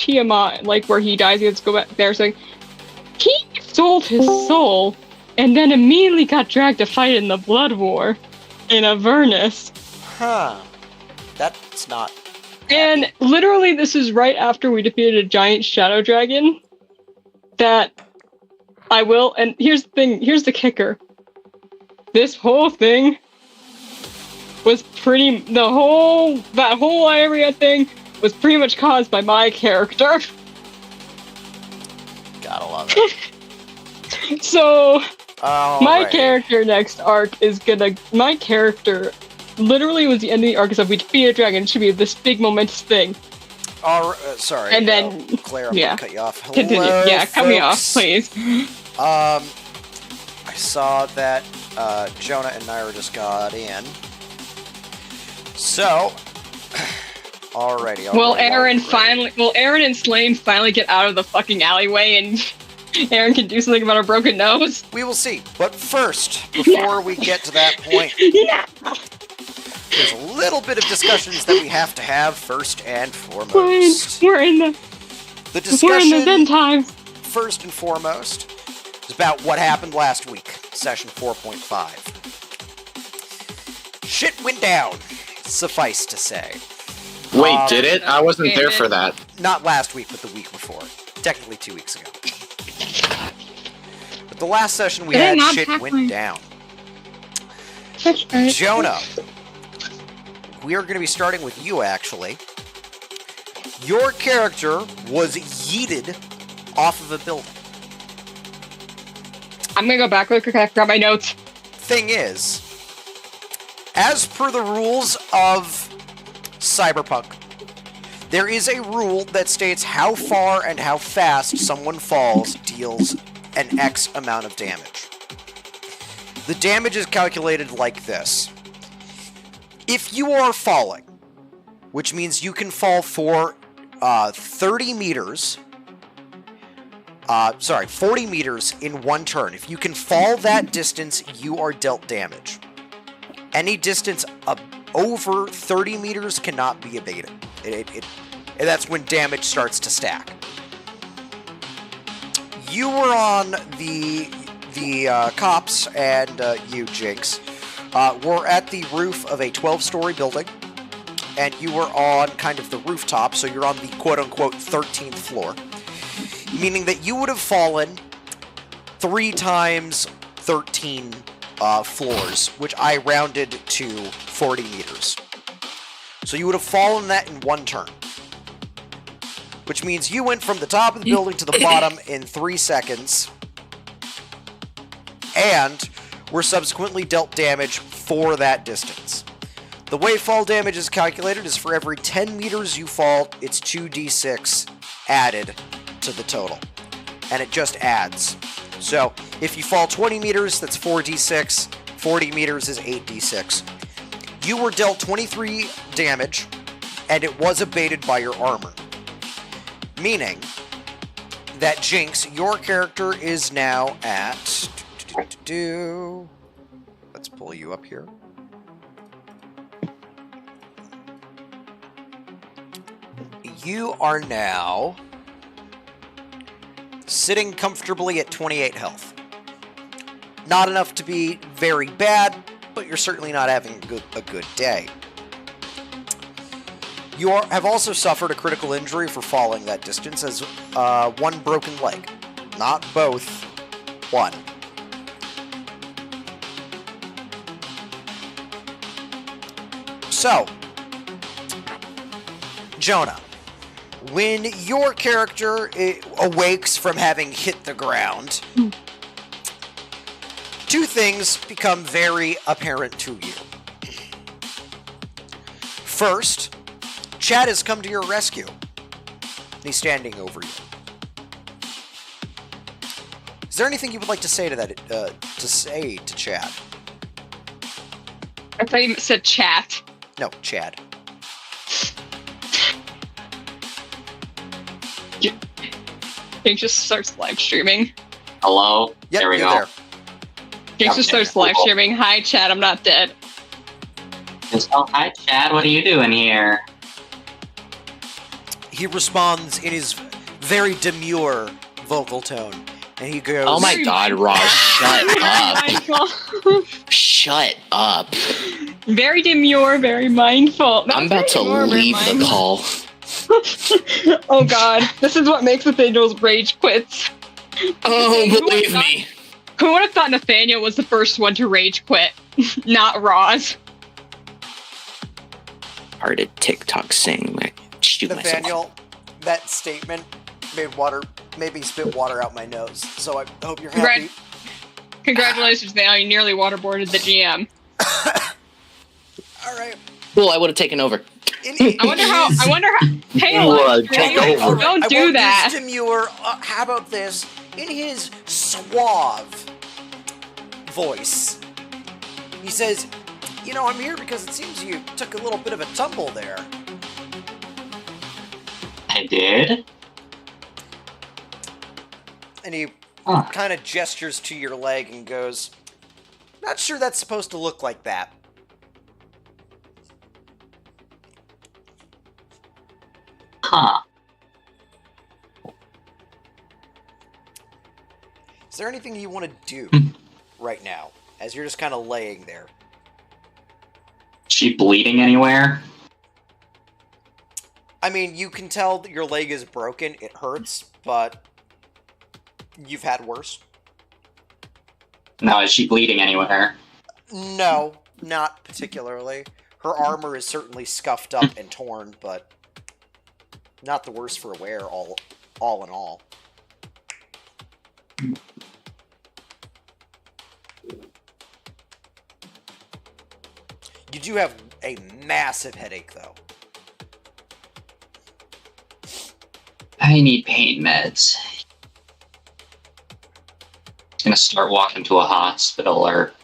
Tiamat, like where he dies, he has to go back there. So he sold his soul, and then immediately got dragged to fight in the Blood War in Avernus. Huh. That's not... And literally, this is right after we defeated a giant shadow dragon. That I will, and here's the thing, here's the kicker. This whole thing was that whole area thing was pretty much caused by my character. Gotta love it. So, my character next arc is my character literally was the end of the arc, so if we defeat a dragon, it should be this big momentous thing. Sorry. And then, Claire, I'm gonna cut you off. Hello, continue. Yeah, cut me off, please. I saw that Jonah and Naira just got in. So, alrighty. Will Aaron and Slane finally get out of the fucking alleyway and Aaron can do something about her broken nose? We will see. But first, before we get to that point, there's a little bit of discussions that we have to have first and foremost. We're in the den time. First and foremost is about what happened last week, session 4.5. Shit went down, suffice to say. Wait, did it? I wasn't there for that. Not last week, but the week before. Technically 2 weeks ago. But the last session we had, shit went down. Jonah, we are going to be starting with you, actually. Your character was yeeted off of a building. I'm going to go back real quick. I grab my notes. Thing is, as per the rules of Cyberpunk, there is a rule that states how far and how fast someone falls deals an X amount of damage. The damage is calculated like this. If you are falling, which means you can fall for 40 meters in one turn. If you can fall that distance, you are dealt damage. Any distance over 30 meters cannot be abated. That's when damage starts to stack. You were on the cops, and you, Jinx, were at the roof of a 12-story building, and you were on kind of the rooftop, so you're on the quote-unquote 13th floor, meaning that you would have fallen 3 times 13 floors, which I rounded to 40 meters. So you would have fallen that in one turn. Which means you went from the top of the building to the bottom in 3 seconds, and were subsequently dealt damage for that distance. The way fall damage is calculated is for every 10 meters you fall, it's 2d6 added to the total. And it just adds. So, if you fall 20 meters, that's 4d6, 40 meters is 8d6. You were dealt 23 damage, and it was abated by your armor. Meaning that Jinx, your character is now at... Let's pull you up here. You are now sitting comfortably at 28 health. Not enough to be very bad, but you're certainly not having a good day. You have also suffered a critical injury for falling that distance as 1 broken leg. Not both, 1. So, Jonah, when your character awakes from having hit the ground, 2 things become very apparent to you. First, Chad has come to your rescue. He's standing over you. Is there anything you would like to say to that? To Chad? I thought you said chat. No, Chad. Jinx just starts live streaming. Hello? Yep, there we go. go. There. Jinx just starts live streaming. Hi, Chad. I'm not dead. Just, oh, hi, Chad. What are you doing here? he responds in his very demure vocal tone, and he goes, Oh my god, Ross, shut up. Mindful. Shut up. Very demure, very mindful. I'm about to leave the call. Oh god, this is what makes Nathaniel's rage quits. Oh, believe me. Who would have thought Nathaniel was the first one to rage quit? Not Roz. Started TikTok saying like, shoot myself. Nathaniel, that statement made me spit water out my nose, so I hope you're happy. Congratulations, Nathaniel, you nearly waterboarded the GM. Alright. Well, I would have taken over. I wonder how. Hey, take over. Don't do that. I won't use demure. How about this? In his suave voice, he says, "You know, I'm here because it seems you took a little bit of a tumble there." I did? And he kind of gestures to your leg and goes, "Not sure that's supposed to look like that." Huh. Is there anything you want to do right now, as you're just kind of laying there? Is she bleeding anywhere? I mean, you can tell that your leg is broken. It hurts, but you've had worse. No, is she bleeding anywhere? No, not particularly. Her armor is certainly scuffed up and torn, but not the worse for wear, all in all. You do have a massive headache, though. I need pain meds. Gonna start walking to a hospital, or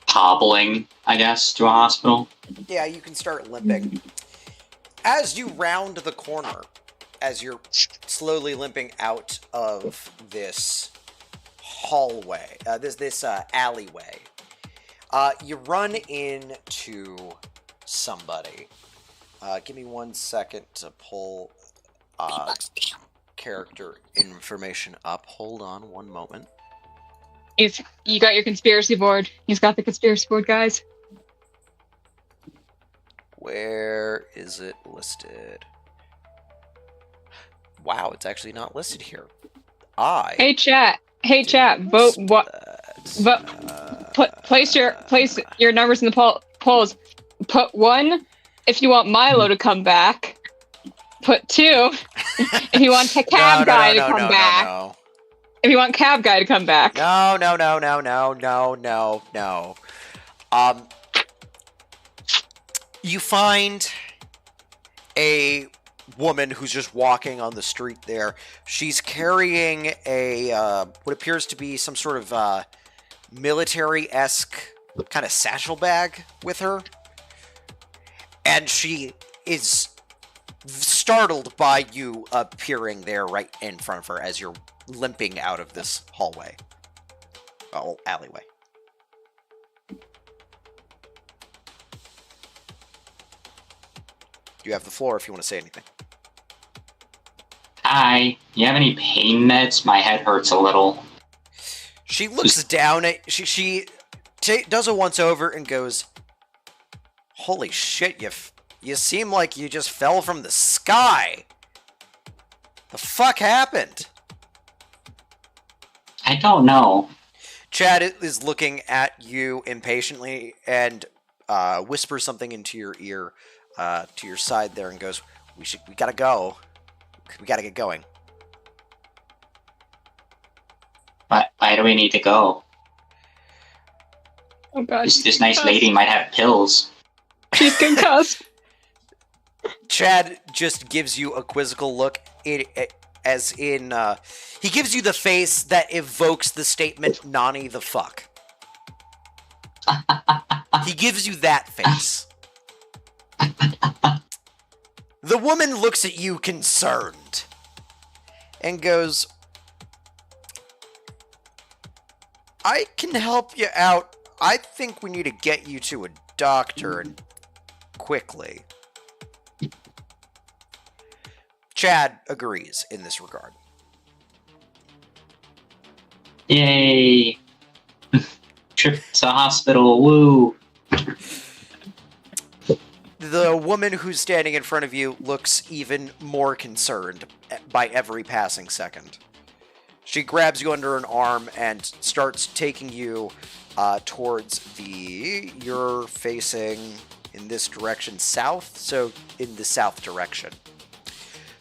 hobbling, I guess, to a hospital. Yeah, you can start limping. As you round the corner, as you're slowly limping out of this hallway, this alleyway, you run into somebody. Give me 1 second to pull character information up. Hold on one moment. You got your conspiracy board. He's got the conspiracy board, guys. Where is it listed? Wow, it's actually not listed here. Hey chat. Vote what? Place your numbers in the polls. Put 1 if you want Milo to come back. Put 2 if you want Cab Guy to come back. No. If you want Cab Guy to come back. No. You find a woman who's just walking on the street there. She's carrying a what appears to be some sort of military-esque kind of satchel bag with her. And she is startled by you appearing there right in front of her as you're limping out of this hallway. Oh, alleyway. You have the floor if you want to say anything. Hi, you have any pain meds? My head hurts a little. She looks down at... She does a once-over and goes, "Holy shit, you seem like you just fell from the sky. The fuck happened?" I don't know. Chad is looking at you impatiently and whispers something into your ear to your side there and goes, We gotta go. We gotta get going. Why do we need to go? Oh god. This nice lady might have pills. She's concussed. Chad just gives you a quizzical look, as in, he gives you the face that evokes the statement, "Nani the fuck." He gives you that face. The woman looks at you concerned and goes, "I can help you out. I think we need to get you to a doctor, and quickly." Chad agrees in this regard. Yay! Trip to the hospital. Woo! The woman who's standing in front of you looks even more concerned by every passing second. She grabs you under an arm and starts taking you towards you're facing in this direction south, so in the south direction.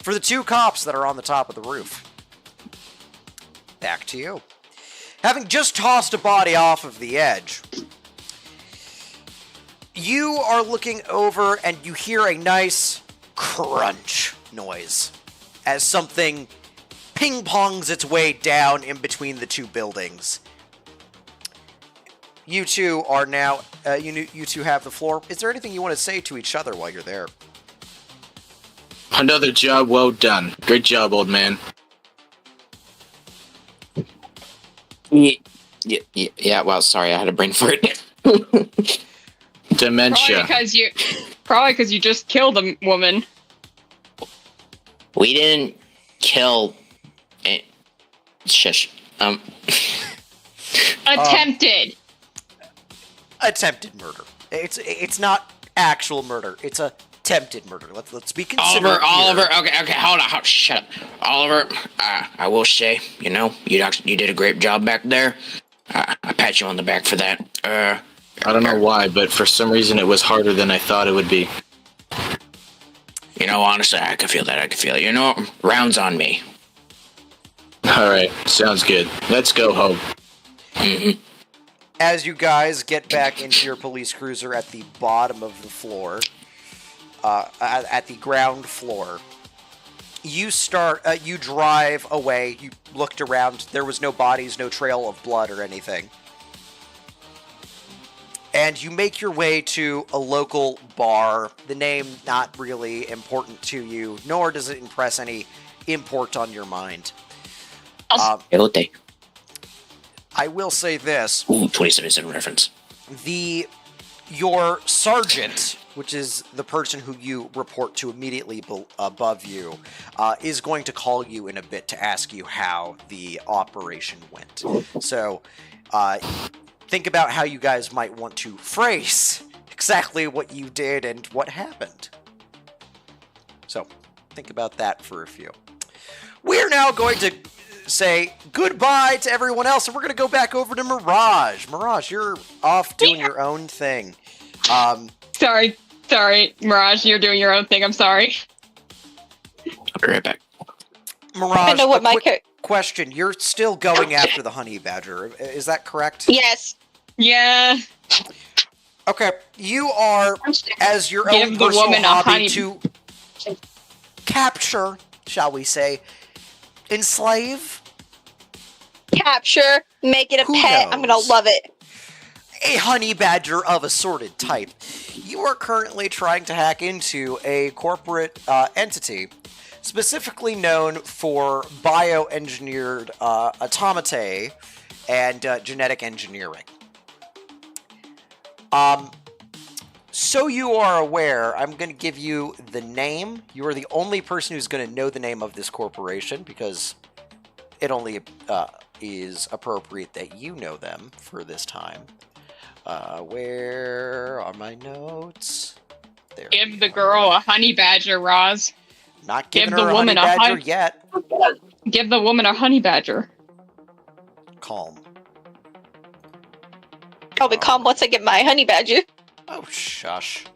For the two cops that are on the top of the roof. Back to you. Having just tossed a body off of the edge, you are looking over and you hear a nice crunch noise as something ping-pongs its way down in between the two buildings. You two are now, you two have the floor. Is there anything you want to say to each other while you're there? Another job well done. Great job, old man. Yeah, well, sorry, I had a brain fart. Dementia. Probably because you just killed a woman. We didn't kill... Shush. Attempted. Attempted murder. It's not actual murder. It's attempted murder. Let's be considerate. Oliver. Okay, hold on. Shut up, Oliver. I will say, you did a great job back there. I pat you on the back for that. I don't know why, but for some reason it was harder than I thought it would be. Honestly, I can feel that. Rounds on me. All right, sounds good. Let's go home. Mm-hmm. As you guys get back into your police cruiser at the bottom of the floor, at the ground floor, you drive away. You looked around. There was no bodies, no trail of blood or anything. And you make your way to a local bar. The name not really important to you, nor does it impress any import on your mind. I will say this. Ooh, 2077 reference. Your sergeant, which is the person who you report to immediately above you, is going to call you in a bit to ask you how the operation went. So, think about how you guys might want to phrase exactly what you did and what happened. So, think about that for a few. We're now going to say goodbye to everyone else, and we're going to go back over to Mirage. Mirage, you're off doing your own thing. Sorry, Mirage, you're doing your own thing. I'm sorry. I'll be right back. Mirage, I know what question. You're still going after the honey badger, is that correct? Yes. Yeah. Okay, you are, as your own personal hobby, to capture, shall we say, enslave? Capture, make it a pet. I'm gonna love it. A honey badger of assorted type. You are currently trying to hack into a corporate entity, specifically known for bioengineered automata and genetic engineering. So you are aware, I'm going to give you the name. You are the only person who's going to know the name of this corporation, because it only is appropriate that you know them for this time. Where are my notes? There. Give the girl a honey badger, Roz. Not giving her a honey badger yet. Give the woman a honey badger. Calm. I'll be calm once I get my honey badger. Oh, shush.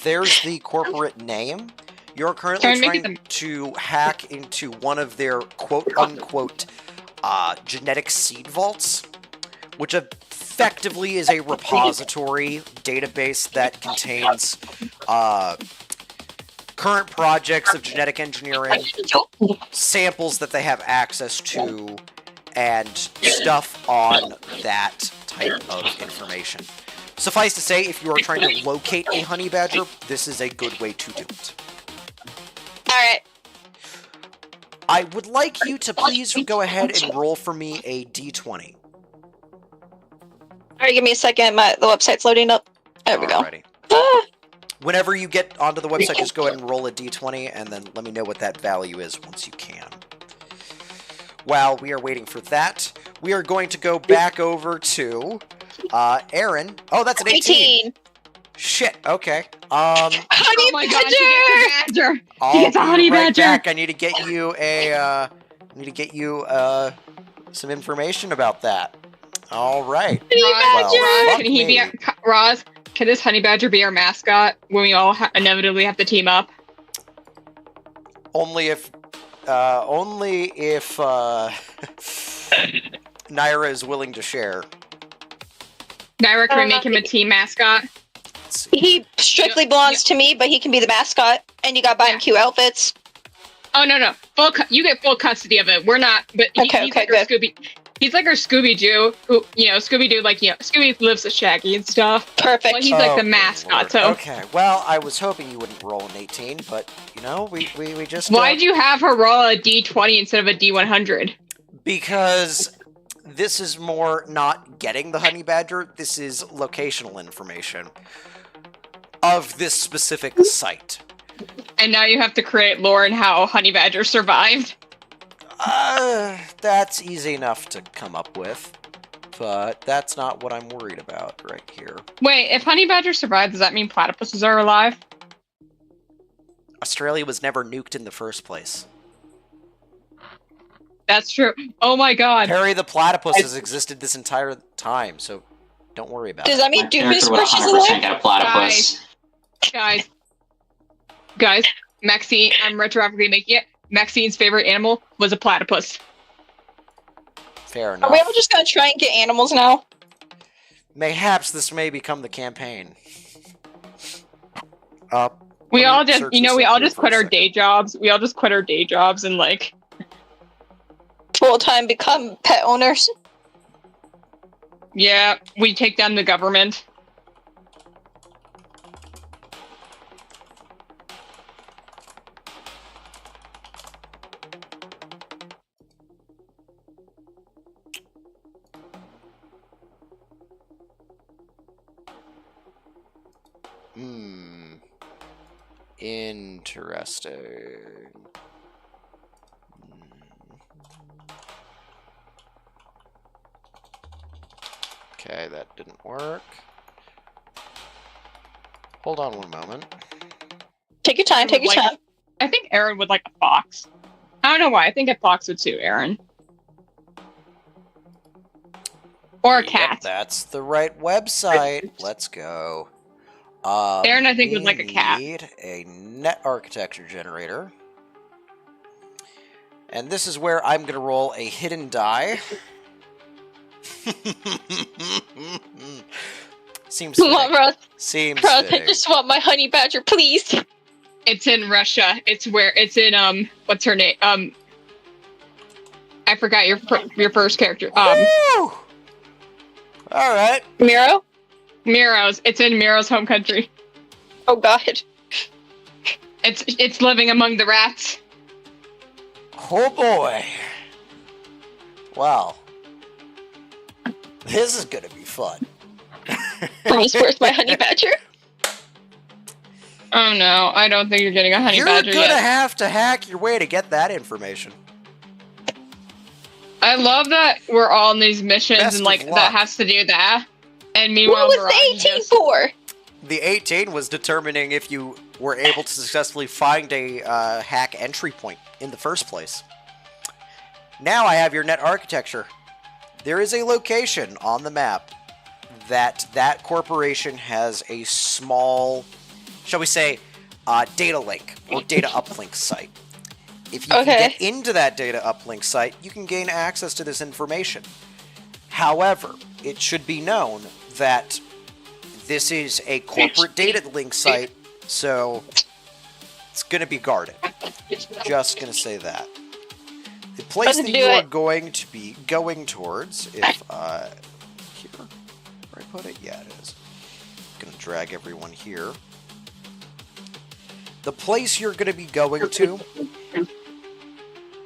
There's the corporate name. You're currently trying to hack into one of their quote-unquote genetic seed vaults, which effectively is a repository database that contains current projects of genetic engineering, samples that they have access to, and stuff on that type of information. Suffice to say, if you are trying to locate a honey badger, this is a good way to do it. Alright. I would like you to please go ahead and roll for me a d20. Alright, give me a second. The website's loading up. There we go. Whenever you get onto the website, just go ahead and roll a d20, and then let me know what that value is once you can. While we are waiting for that, we are going to go back over to Aaron. Oh, that's an 18. Shit. Okay. Honey Oh my god, badger! she gets a badger! I'll He gets a be honey right badger! back. I need to get you a. Some information about that. All right. Roz, fuck can he be me. Roz? Can this honey badger be our mascot when we all inevitably have to team up? Only if Naira is willing to share. Naira, can we make him a team mascot? Let's see. He strictly belongs to me, but he can be the mascot, and you got buy him cute outfits. Oh no, you get full custody of it. We're not, but he's like our Scooby. He's like our Scooby-Doo, who, Scooby-Doo, Scooby lives with Shaggy and stuff. Perfect. But he's like the mascot, Lord. so. Okay, well, I was hoping you wouldn't roll an 18, but, we just Why'd you have her roll a D20 instead of a D100? Because this is more not getting the honey badger, this is locational information of this specific site. And now you have to create lore and how honey badger survived. That's easy enough to come up with, but that's not what I'm worried about right here. Wait, if honey badger survived, does that mean platypuses are alive? Australia was never nuked in the first place. That's true. Oh my god. Perry the platypus has existed this entire time, so don't worry about Does it. that mean My character Doofus would Brush is 100% alive? get a platypus. Guys, Maxine, I'm retroactively making it. Maxine's favorite animal was a platypus. Fair enough. Are we ever just gonna try and get animals now? Mayhaps this may become the campaign. We Let all me just, search we this all up here just for a quit our second. day jobs. We all just quit our day jobs and Full time become pet owners. yeah, we take down the government. Interesting. Okay, that didn't work. Hold on one moment. Take your time, take your time. I think Aaron would like a fox. I don't know why. I think a fox would suit Aaron. Or a cat. Yep, that's the right website. Let's go. Aaron, I think, would like a cat. We need a net architecture generator. And this is where I'm going to roll a hidden die. Seems Come on, fitting. Ross. Seems Ross, I fitting. just want my honey badger, please. It's in Russia. It's in what's her name? I forgot your first character. Woo! All right. Miro? Miro's. It's in Miro's home country. Oh god. It's living among the rats. Oh boy. Wow. This is gonna be fun. Ross, where's my honey badger? Oh no, I don't think you're getting a honey You're badger gonna yet. have to hack your way to get that information. I love that we're all in these missions Best and of luck. that has to do that. And meanwhile, What was Mirage the 18 just- for? The 18 was determining if you were able to successfully find a hack entry point in the first place. Now I have your net architecture. There is a location on the map that corporation has a small, shall we say, data link or data uplink site. If you can get into that data uplink site, you can gain access to this information. However, it should be known that this is a corporate data link site, so it's going to be guarded. Just going to say that. The place that you are going to be going towards, if, here, where I put it? Yeah, it is. Going to drag everyone here. The place you're going to be going to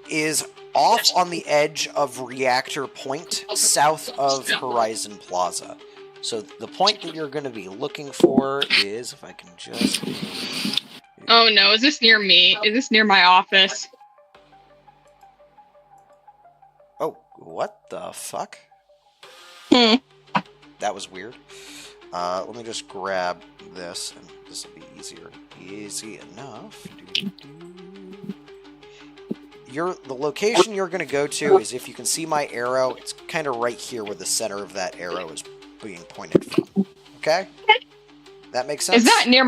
is off on the edge of Reactor Point, south of Horizon Plaza. So the point that you're going to be looking for is, if I can just... Oh no, is this near me? Is this near my office? Oh, what the fuck? Hmm. That was weird. Let me just grab this, and this will be easier. Easy enough. The location you're going to go to is, if you can see my arrow, it's kind of right here where the center of that arrow is being pointed from. Okay? That makes sense? Is that near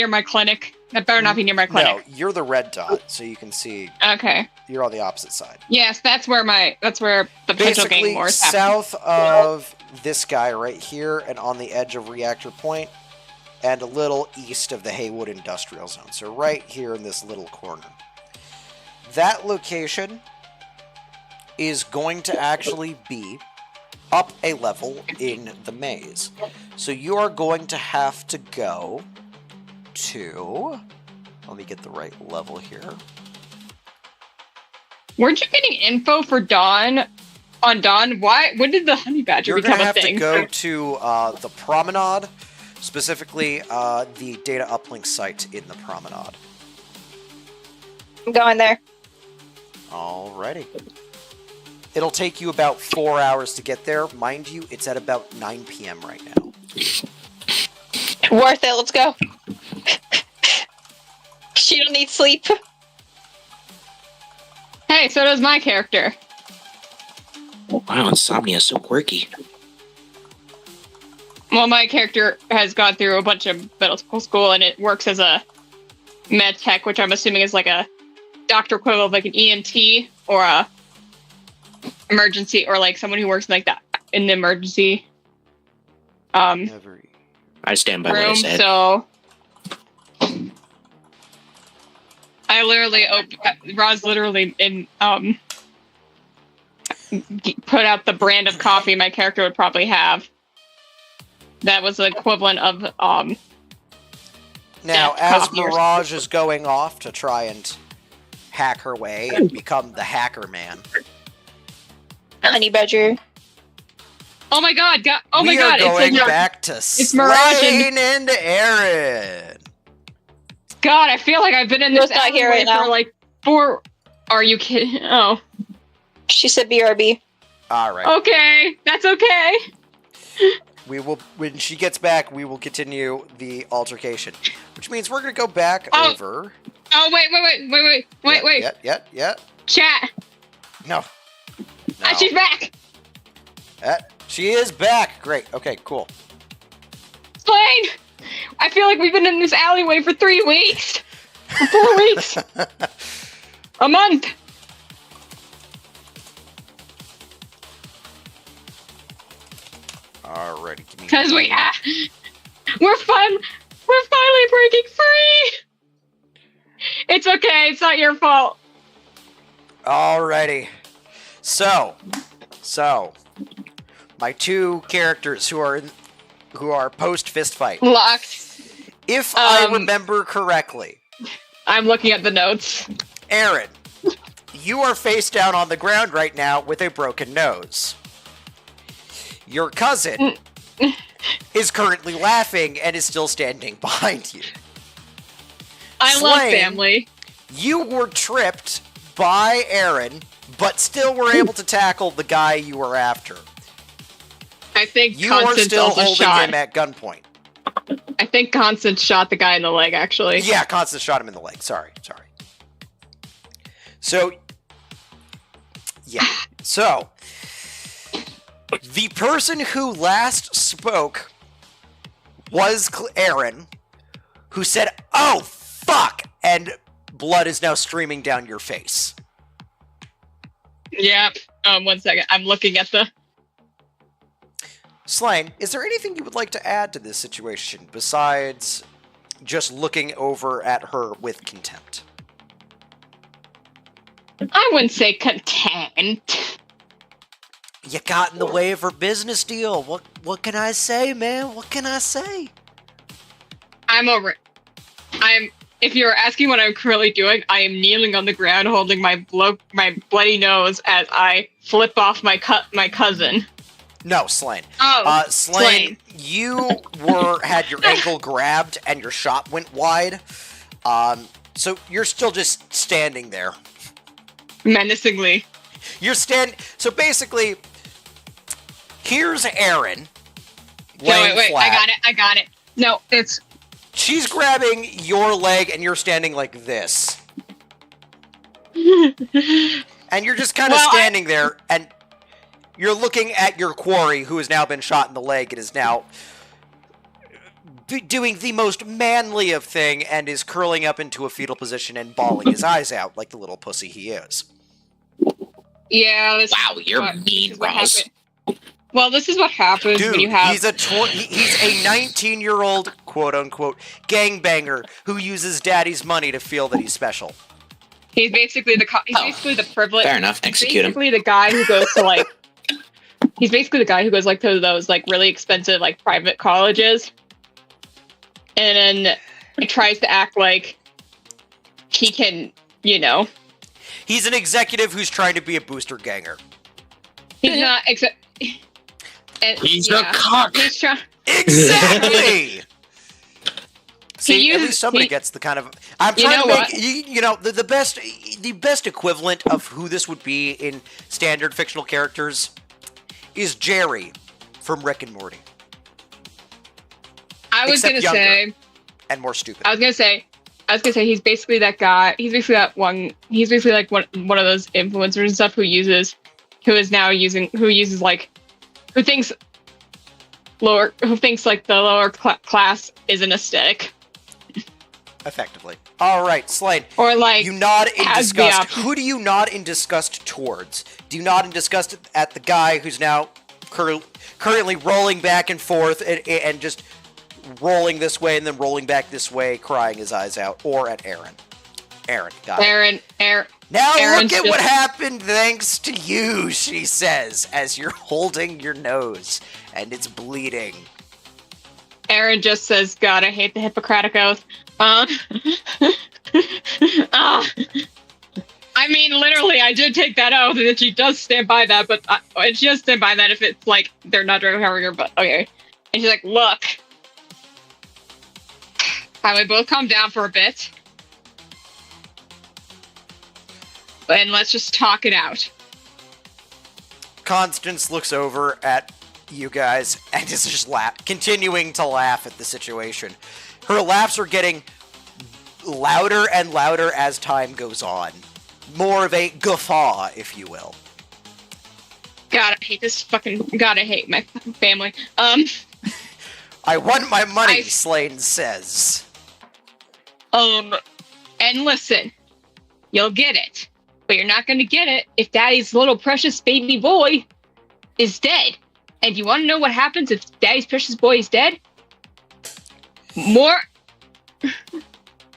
my clinic? That better not be near my clinic. No, you're the red dot, so you can see. Okay. You're on the opposite side. Yes, that's where the potential gang Basically, wars happen. south of this guy right here, and on the edge of Reactor Point, and a little east of the Haywood Industrial Zone. So right here in this little corner. That location is going to actually be up a level in the maze. So you are going to have to go to... Let me get the right level here. Weren't you getting info for Dawn? On Dawn? Why? When did the honey badger You're become going to a have thing? to go to the Promenade, specifically the data uplink site in the Promenade. I'm going there. Alrighty. It'll take you about 4 hours to get there. Mind you, it's at about 9 p.m. right now. Worth it. Let's go. She don't need sleep. Hey, so does my character. Wow, insomnia is so quirky. Well, my character has gone through a bunch of medical school, and it works as a med tech, which I'm assuming is like a doctor equivalent of like an EMT or a emergency, or like someone who works in like that in the emergency I stand by what I room. said. So I literally Roz literally put out the brand of coffee my character would probably have. That was the equivalent of Now, Yeah, as coffee or Mirage is going off to try and hack her way and become the hacker man, Honey badger. oh my god, we are going it's like back to Mirage Slane and Aaron. God, I feel like I've been in this Rose not here alleyway right now. for like 4. Are you kidding? Oh, She said BRB. All right. okay, that's okay. We will, when she gets back, we will continue the altercation, which means we're going to go back Oh. over. Oh wait. Yeah. Chat. No. Ah, she's back. She is back. Great. Okay, cool. Slane. I feel like we've been in this alleyway for 3 weeks. For 4 weeks. A month. Alrighty. Give me Because we're finally breaking free. It's okay. It's not your fault. Alrighty. So, my two characters who are post fist fight. Locked. If I remember correctly, I'm looking at the notes. Aaron, you are face down on the ground right now with a broken nose. Your cousin is currently laughing and is still standing behind you. I love Slane, family. You were tripped by Aaron, but still were able to tackle the guy you were after. I think You are Constance still also holding shot. him at gunpoint. I think Constance shot the guy in the leg, actually. Yeah, Constance shot him in the leg. Sorry. So, yeah. So, the person who last spoke was Aaron, who said, "Oh, fuck!" and blood is now streaming down your face. Yep. 1 second. I'm looking at the... Slane, is there anything you would like to add to this situation besides just looking over at her with contempt? I wouldn't say content. You got in the way of her business deal. What can I say, man? What can I say? I'm over it. If you're asking what I'm currently doing, I am kneeling on the ground holding my bloody nose as I flip off my cousin. No, Slain. Oh, Slain, you had your ankle grabbed and your shot went wide. So you're still just standing there. Menacingly. So basically, here's Aaron. No, wait, flat. I got it. No, it's... She's grabbing your leg and you're standing like this. And you're just kind of standing there and you're looking at your quarry who has now been shot in the leg and is now doing the most manly of thing and is curling up into a fetal position and bawling his eyes out like the little pussy he is. Yeah, Wow, you're mean, Ross. Well, this is what happens Dude, when you have... he's a 19-year-old, quote-unquote, gangbanger who uses daddy's money to feel that he's special. He's basically the basically the privileged... Fair enough, execute him. Basically the guy who goes to, like... He's basically the guy who goes, like, to those, like, really expensive, like, private colleges. And then he tries to act like he can, you know... He's an executive who's trying to be a booster ganger. He's not... He's a cock! He's trying... Exactly! See, at uses- least somebody he- gets the kind of... I'm You trying know to make... what? You know, the best equivalent of who this would be in standard fictional characters is Jerry from Rick and Morty. I was Except gonna younger. say... And more stupid. I was gonna say he's basically that guy. He's basically that one. He's basically like one of those influencers and stuff who uses like, who thinks like the lower class is an aesthetic, Effectively. Alright, Slade. or like You nod in has the disgust. option. Who do you nod in disgust towards? Do you nod in disgust at the guy who's now currently rolling back and forth and just rolling this way and then rolling back this way, crying his eyes out, or at Aaron? Aaron, got it. Aaron. Now Aaron's look at just- what happened thanks to you, she says, as you're holding your nose and it's bleeding. Aaron just says, "God, I hate the Hippocratic Oath." I mean, literally, I did take that oath, and she does stand by that. But and she does stand by that if it's like they're not driving her. But okay, and she's like, "Look, how we both calm down for a bit, and let's just talk it out." Constance looks over at you guys and is just continuing to laugh at the situation. Her laughs are getting louder and louder as time goes on. More of a guffaw, if you will. God, I hate this fucking. God, I hate my fucking family. I want my money, I- Slane says. And listen, you'll get it, but you're not gonna get it if Daddy's little precious baby boy is dead. And you want to know what happens if Daddy's precious boy is dead? More.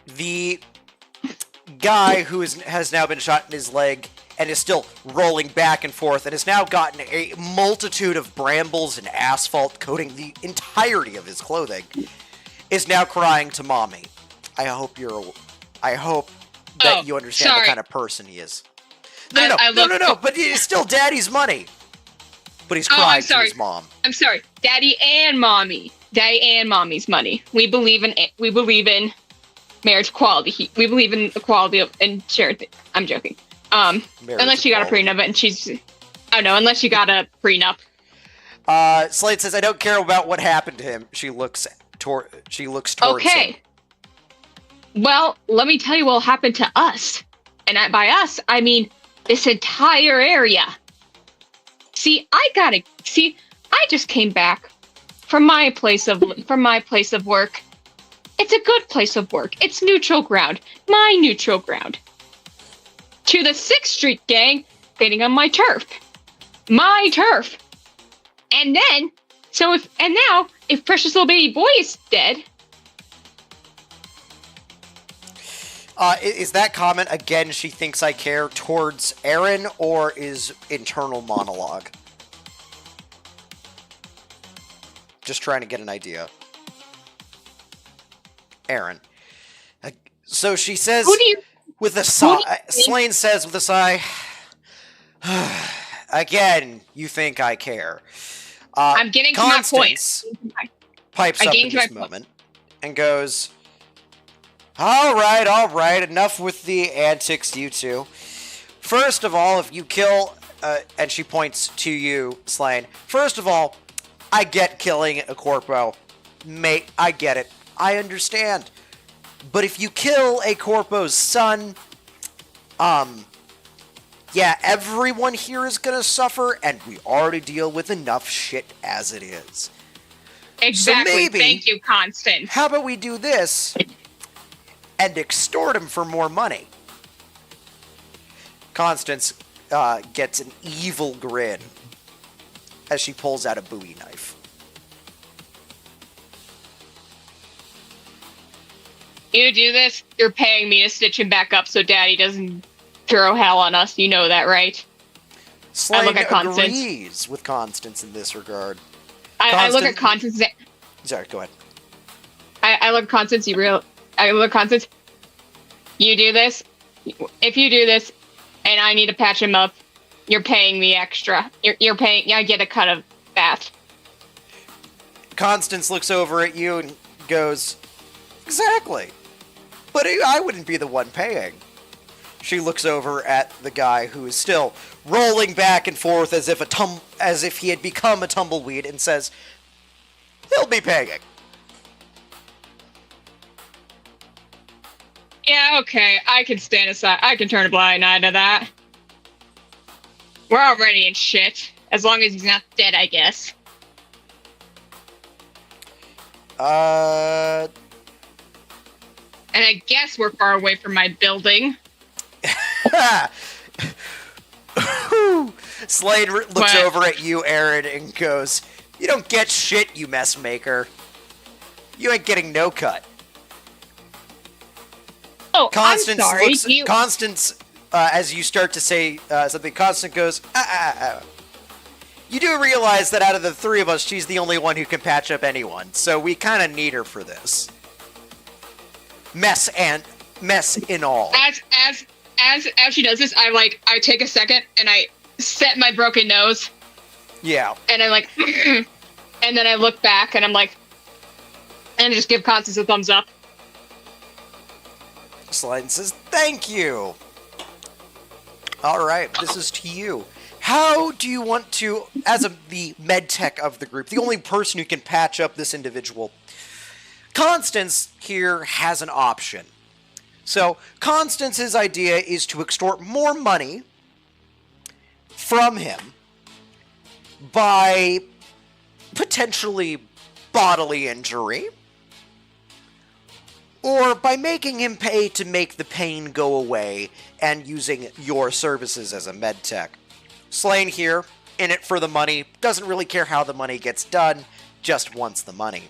The guy who has now been shot in his leg and is still rolling back and forth and has now gotten a multitude of brambles and asphalt coating the entirety of his clothing is now crying to mommy. I hope that you understand the kind of person he is. No, but it's still daddy's money. But he's crying to his mom. I'm sorry, Daddy and Mommy's money. We believe in marriage equality. We believe in equality and charity. I'm joking. Unless you got a prenup and unless you got a prenup. Slade says, "I don't care about what happened to him." She looks towards Okay. him. Well, let me tell you what happened to us. And by us, I mean this entire area. I just came back from my place of work. It's a good place of work. It's neutral ground. My neutral ground. To the 6th Street gang getting on my turf. My turf. And now, if precious little baby boy is dead. Is that comment, again, she thinks I care, towards Aaron, or is internal monologue? Just trying to get an idea. Aaron. So she says, with a sigh, Slane says with a sigh, "Again, you think I care. I'm getting to my point. Constance pipes up getting in to my this point. moment and goes, all right, enough with the antics, you two. First of all, if you kill, and she points to you, Slain. First of all, I get killing a corpo. Mate, I get it. I understand. But if you kill a corpo's son, yeah, everyone here is gonna suffer, and we already deal with enough shit as it is. Exactly. So maybe, Thank you, Constance. how about we do this and extort him for more money? Constance gets an evil grin as she pulls out a Bowie knife. You do this, you're paying me to stitch him back up so Daddy doesn't throw hell on us. You know that, right? Slain look at Constance. agrees with Constance in this regard. I look at Constance. Sorry, go ahead. I look at Constance. I look at Constance. You do this. If you do this, and I need to patch him up, you're paying me extra. You're paying. I get a cut of that. Constance looks over at you and goes, exactly. But I wouldn't be the one paying. She looks over at the guy who is still rolling back and forth as if he had become a tumbleweed and says, he'll be paying. Yeah, okay. I can stand aside. I can turn a blind eye to that. We're already in shit. As long as he's not dead, I guess. And I guess we're far away from my building. Slade looks over at you, Aaron, and goes, you don't get shit, you mess maker. You ain't getting no cut. Oh, Constance I'm sorry. looks, Constance, as you start to say something, Constance goes, You do realize that out of the three of us, she's the only one who can patch up anyone, so we kind of need her for this. Mess in all. As she does this, I take a second and I set my broken nose. Yeah. And I'm like, and then I look back and I'm like, and I just give Constance a thumbs up. Slide says, thank you. All right, this is to you. How do you want to, as the med tech of the group, the only person who can patch up this individual, Constance here has an option. So Constance's idea is to extort more money from him by potentially bodily injury, or by making him pay to make the pain go away and using your services as a med tech. Slain here, in it for the money, doesn't really care how the money gets done, just wants the money.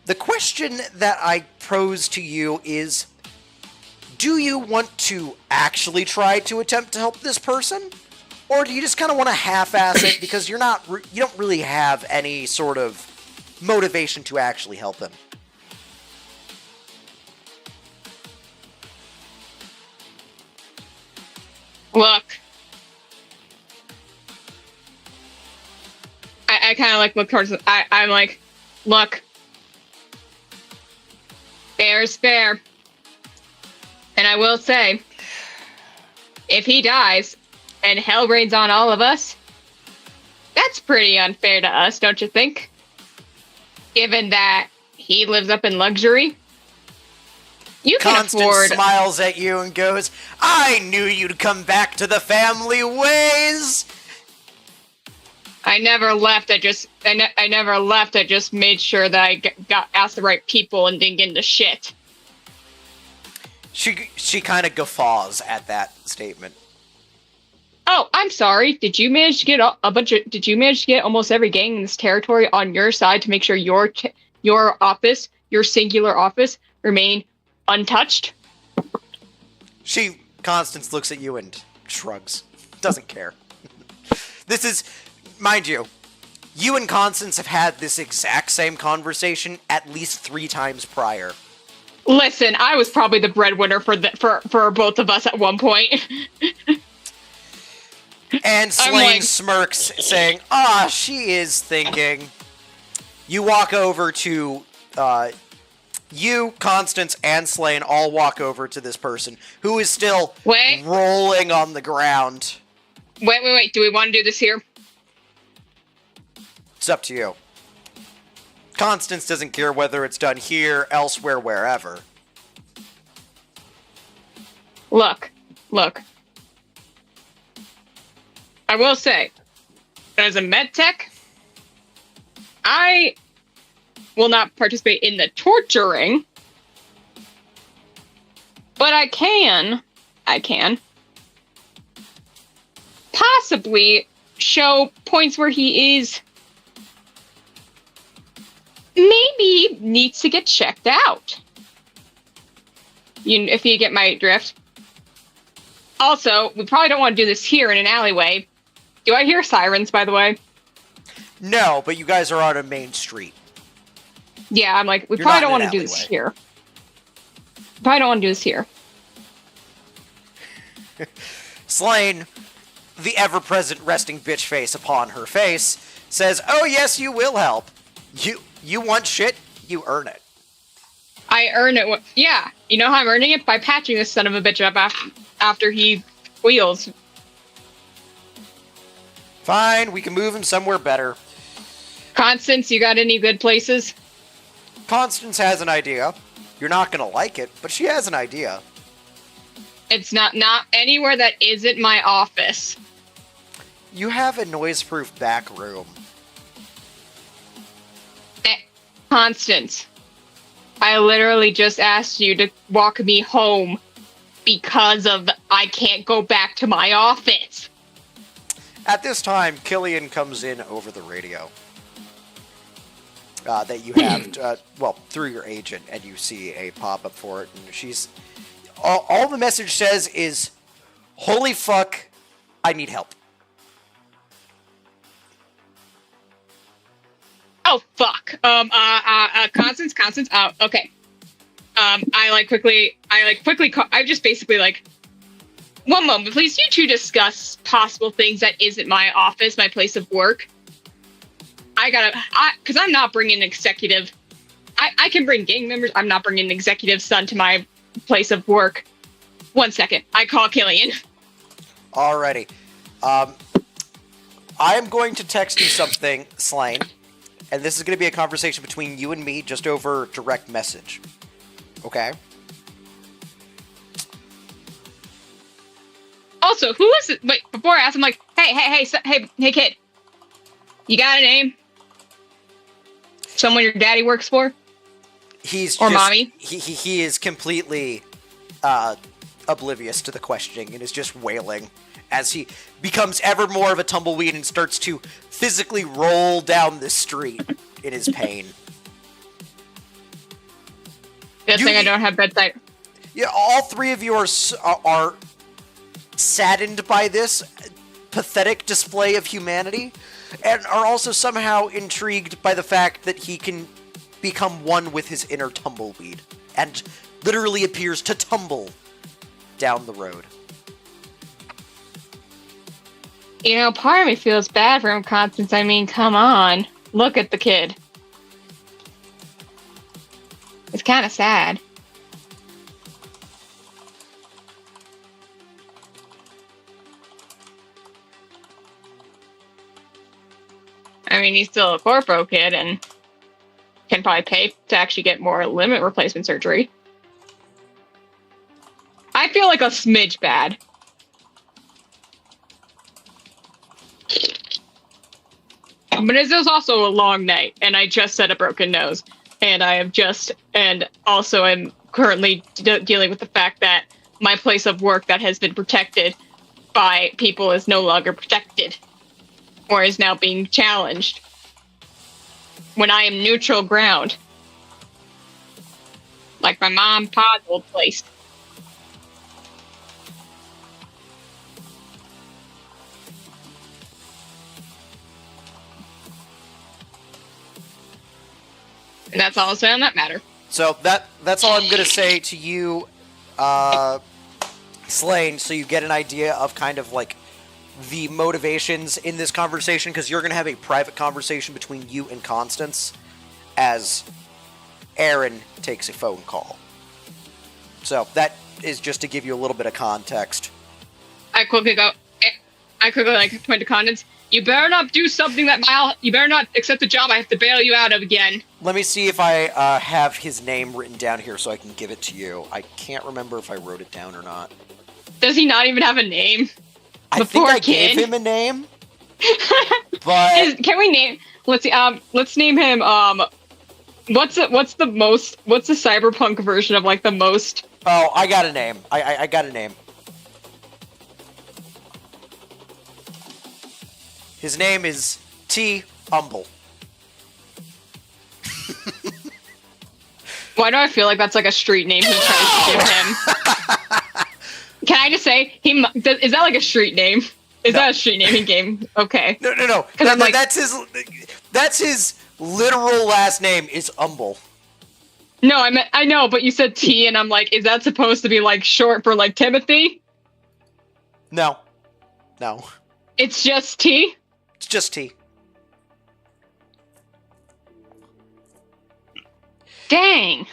The question that I pose to you is, do you want to actually try to attempt to help this person? Or do you just kind of want to half-ass it because you don't really have any sort of motivation to actually help him? Look. I kind of look towards I'm like, look. Fair is fair. And I will say, if he dies and hell rains on all of us, that's pretty unfair to us, don't you think? Given that he lives up in luxury. You can Constance afford... smiles at you and goes, I knew you'd come back to the family ways! I never left. I never left. I just made sure that I got asked the right people and didn't get into shit. She kind of guffaws at that statement. Oh, I'm sorry. Did you manage to get Did you manage to get almost every gang in this territory on your side to make sure your office, your singular office, remain untouched? Constance looks at you and shrugs. Doesn't care. This is, mind you, you and Constance have had this exact same conversation at least 3 times prior. Listen, I was probably the breadwinner for both of us at one point. And Slane like- smirks, saying, she is thinking. You walk over to, you, Constance, and Slane all walk over to this person, who is still rolling on the ground. Wait. Do we want to do this here? It's up to you. Constance doesn't care whether it's done here, elsewhere, wherever. Look. I will say, as a med tech, I will not participate in the torturing, but I can possibly show points where he is maybe needs to get checked out. If you get my drift. Also, we probably don't want to do this here in an alleyway. Do I hear sirens, by the way? No, but you guys are on a main street. Yeah, I'm like, we You're probably not don't in want to an do this alleyway. here. Probably don't want to do this here. Slane, the ever-present resting bitch face upon her face, says, "Oh yes, you will help. You want shit, you earn it." I earn it. Yeah, you know how I'm earning it? By patching this son of a bitch up after he wheels. Fine, we can move him somewhere better. Constance, you got any good places? Constance has an idea. You're not gonna like it, but she has an idea. It's not anywhere that isn't my office. You have a noise-proof back room. Constance, I literally just asked you to walk me home because of I can't go back to my office. At this time, Killian comes in over the radio. That you have, through your agent, and you see a pop-up for it, and she's... All the message says is, "Holy fuck, I need help." Oh, fuck. Constance, okay. I just basically one moment, please. You two discuss possible things that isn't my office, my place of work. Because I'm not bringing an executive. I can bring gang members. I'm not bringing an executive son to my place of work. 1 second. I call Killian. Alrighty. I am going to text you something, Slane. And this is going to be a conversation between you and me, just over direct message. Okay? Also, who is it? Wait, before I ask, I'm like, hey, kid. You got a name? Someone your daddy works for? Mommy? He is completely oblivious to the questioning and is just wailing as he becomes ever more of a tumbleweed and starts to physically roll down the street in his pain. Good thing I don't have bedside. Yeah, all three of you are saddened by this pathetic display of humanity, and are also somehow intrigued by the fact that he can become one with his inner tumbleweed, and literally appears to tumble down the road. You know, part of me feels bad for him, Constance. I mean, come on. Look at the kid. It's kind of sad. I mean, he's still a corpo kid and can probably pay to actually get more limb replacement surgery. I feel like a smidge bad. But it was also a long night, and I just had a broken nose. And I'm currently dealing with the fact that my place of work that has been protected by people is no longer protected, or is now being challenged when I am neutral ground. Like my mom and pa's old place. And that's all I'll say on that matter. So that's all I'm going to say to you, Slane, so you get an idea of kind of like the motivations in this conversation, because you're going to have a private conversation between you and Constance as Aaron takes a phone call. So that is just to give you a little bit of context. I quickly like point to Constance. You better not do something you better not accept the job I have to bail you out of again. Let me see if I have his name written down here so I can give it to you. I can't remember if I wrote it down or not. Does he not even have a name? I think I gave him a name. But can we name? Let's see. Let's name him. What's the cyberpunk version of like the most? Oh, I got a name. I got a name. His name is T. Humble. Why do I feel like that's like a street name he tries to give him? Can I just say, is that like a street name? Is that a street name in game? Okay. No. That's his literal last name is Humble. No, I know, but you said T, and I'm like, is that supposed to be like short for like Timothy? No. It's just T? It's just T. Dang.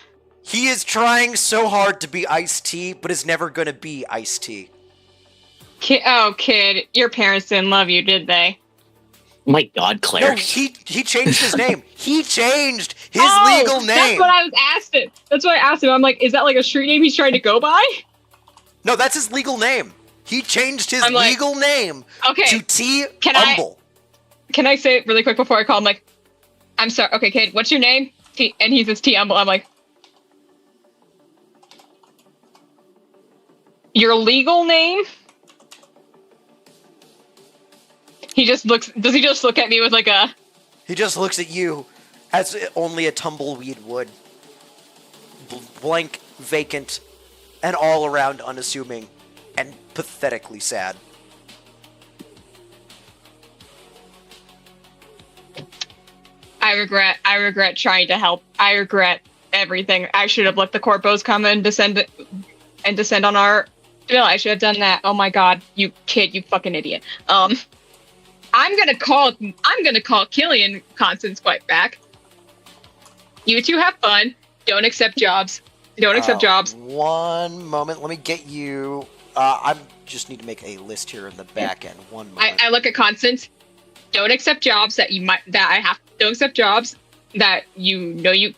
He is trying so hard to be Ice-T, but is never going to be Ice-T. Kid, your parents didn't love you, did they? My God, Claire. No, he changed his name. He changed his legal name. That's what I was asked it. That's what I asked him. I'm like, is that like a street name he's trying to go by? No, that's his legal name. He changed his legal name to T. Humble. Can I say it really quick before I call him? Like, I'm sorry. Okay, kid, what's your name? T, and he says T. Humble. I'm like, your legal name? He just looks. Does he just look at me with like a? He just looks at you as only a tumbleweed would. Blank, vacant, and all around unassuming, and pathetically sad. I regret trying to help. I regret everything. I should have let the corpos come and descend on our. No, I should have done that. Oh my God, you kid, you fucking idiot. I'm gonna call Killian Constance quite back. You two have fun. Don't accept jobs. Don't accept jobs. One moment. Let me get you. I just need to make a list here in the back end. One moment. I look at Constance. Don't accept jobs don't accept jobs that you know you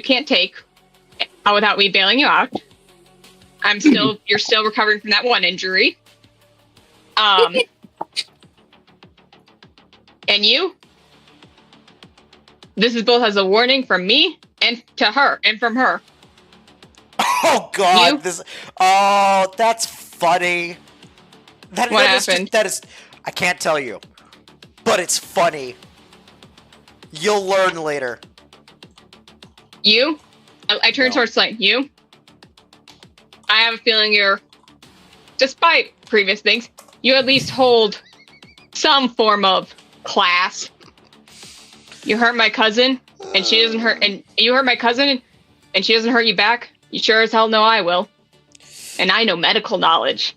can't take without me bailing you out. You're still recovering from that one injury. And you? This is both as a warning from me and to her, and from her. Oh God! That's funny. What happened? That is. I can't tell you, but it's funny. You'll learn later. You? I turn towards Slane. You? I have a feeling despite previous things, you at least hold some form of class. You hurt my cousin, and she doesn't hurt, and you hurt my cousin, and she doesn't hurt you back. You sure as hell know I will. And I know medical knowledge.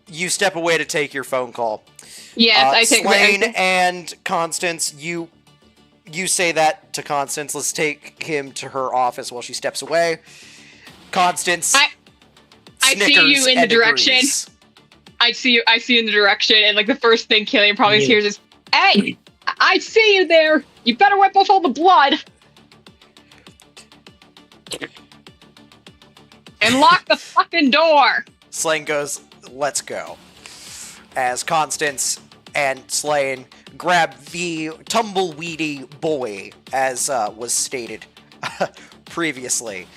You step away to take your phone call. Yes, I take Slane and Constance, you say that to Constance. Let's take him to her office while she steps away. Constance, I see you in the direction. Agrees. I see you in the direction, and like the first thing Killian probably hears is, "Hey, I see you there. You better wipe off all the blood and lock the fucking door." Slane goes, "Let's go." As Constance and Slane grab the tumbleweedy boy, as was stated previously,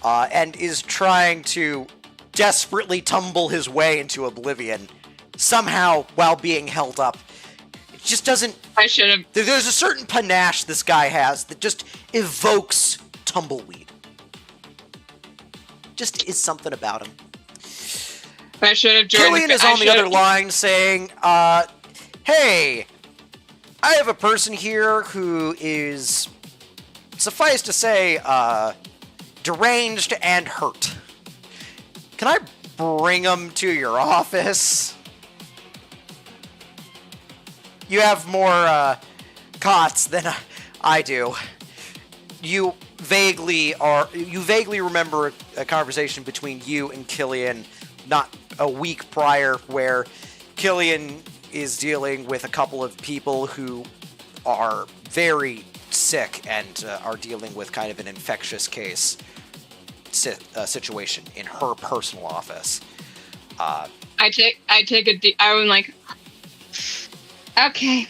and is trying to desperately tumble his way into oblivion, somehow while being held up. It just doesn't... I should have... There's a certain panache this guy has that just evokes tumbleweed. Just is something about him. I should have joined. Killian is on the other line saying, hey, I have a person here who is, suffice to say, deranged and hurt. Can I bring them to your office. You have more cots than I do. You vaguely remember a conversation between you and Killian not a week prior where Killian is dealing with a couple of people who are very sick and are dealing with kind of an infectious case situation in her personal office. I take a deep. I'm like, okay.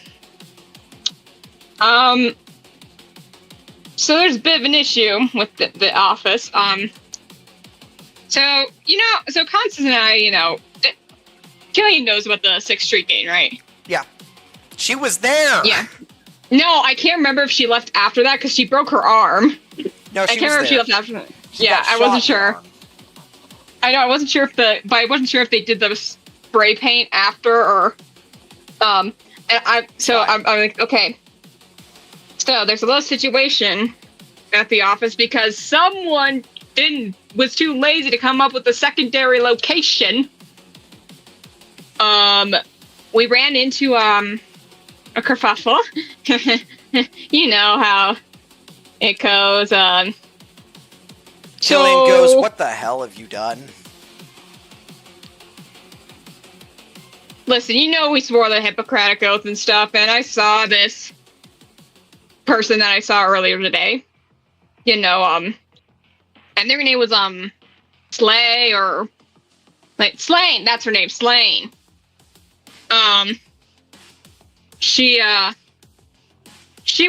So there's a bit of an issue with the office. So Constance and I, Killian knows about the 6th Street Gate, right? Yeah. She was there! Yeah. No, I can't remember if she left after that, because she broke her arm. No, I can't remember if she left after that. Yeah, I shot wasn't in the sure. arm. I know, I wasn't sure if I wasn't sure if they did the spray paint after, or, and I'm like, okay. So there's a little situation at the office because someone was too lazy to come up with a secondary location. We ran into a kerfuffle. You know how it goes. Killian goes, what the hell have you done? Listen, we swore the Hippocratic Oath and stuff, and I saw this person that I saw earlier today. And their name was Slay, or like Slain. That's her name, Slain. She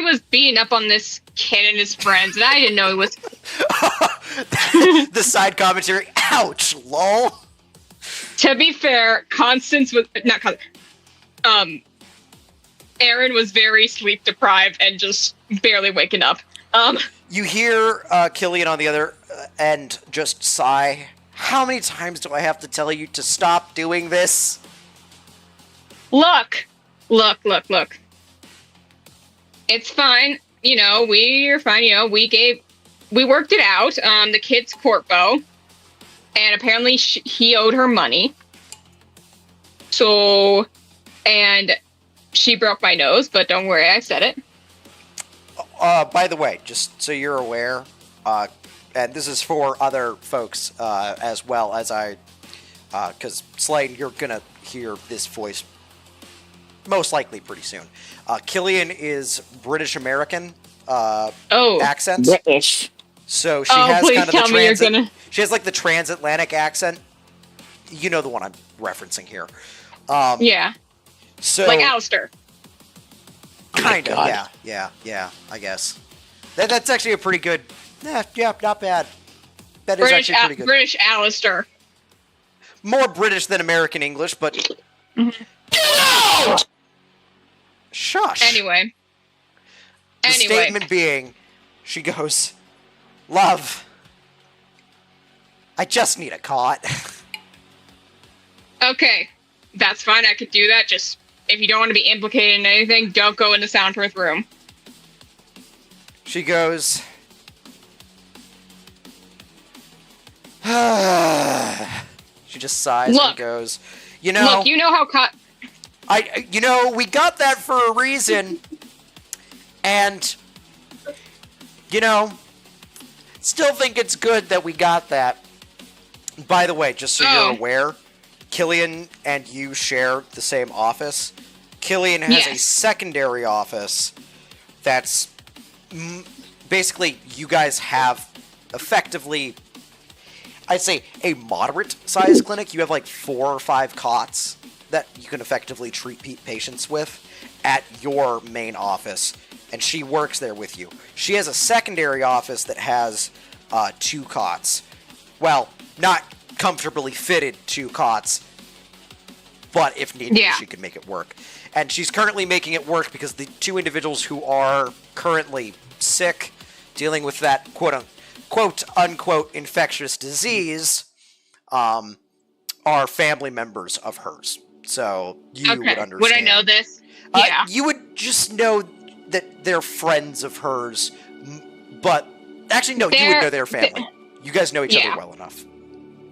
was beating up on this kid and his friends, and I didn't know it was. The side commentary. Ouch, lol. To be fair, Constance was not Constance. Aaron was very sleep deprived and just barely waking up. You hear Killian on the other end just sigh. How many times do I have to tell you to stop doing this? Look. It's fine. We're fine. We worked it out. The kid's corpo, and apparently he owed her money. So, and she broke my nose, but don't worry, I said it. By the way, just so you're aware, and this is for other folks as well as because Slane, you're gonna hear this voice most likely pretty soon. Killian is British American accent. British. So she has kind of the She has like the transatlantic accent. You know the one I'm referencing here. Yeah. So like Alistair. Kind of, yeah, I guess. That's actually a pretty good... Yeah, not bad. That is actually pretty good. British Alistair. More British than American English, but... Mm-hmm. No! Shush. Anyway. The statement being, she goes, Love, I just need a cot. Okay, that's fine, I could do that, just... If you don't want to be implicated in anything, don't go in the soundproof room. She goes... She just sighs and goes, Look, you know how... we got that for a reason. And, still think it's good that we got that. By the way, just so you're aware... Killian and you share the same office. Killian has a secondary office that's basically you guys have effectively, I'd say, a moderate-sized clinic. You have like 4 or 5 cots that you can effectively treat patients with at your main office, and she works there with you. She has a secondary office that has 2 cots. Well, not comfortably fitted 2 cots, but if needed, she could make it work. And she's currently making it work because the 2 individuals who are currently sick, dealing with that quote-unquote infectious disease, are family members of hers. So you would understand. Would I know this? Yeah. You would just know that they're friends of hers, but actually, no, you would know their family. You guys know each other well enough.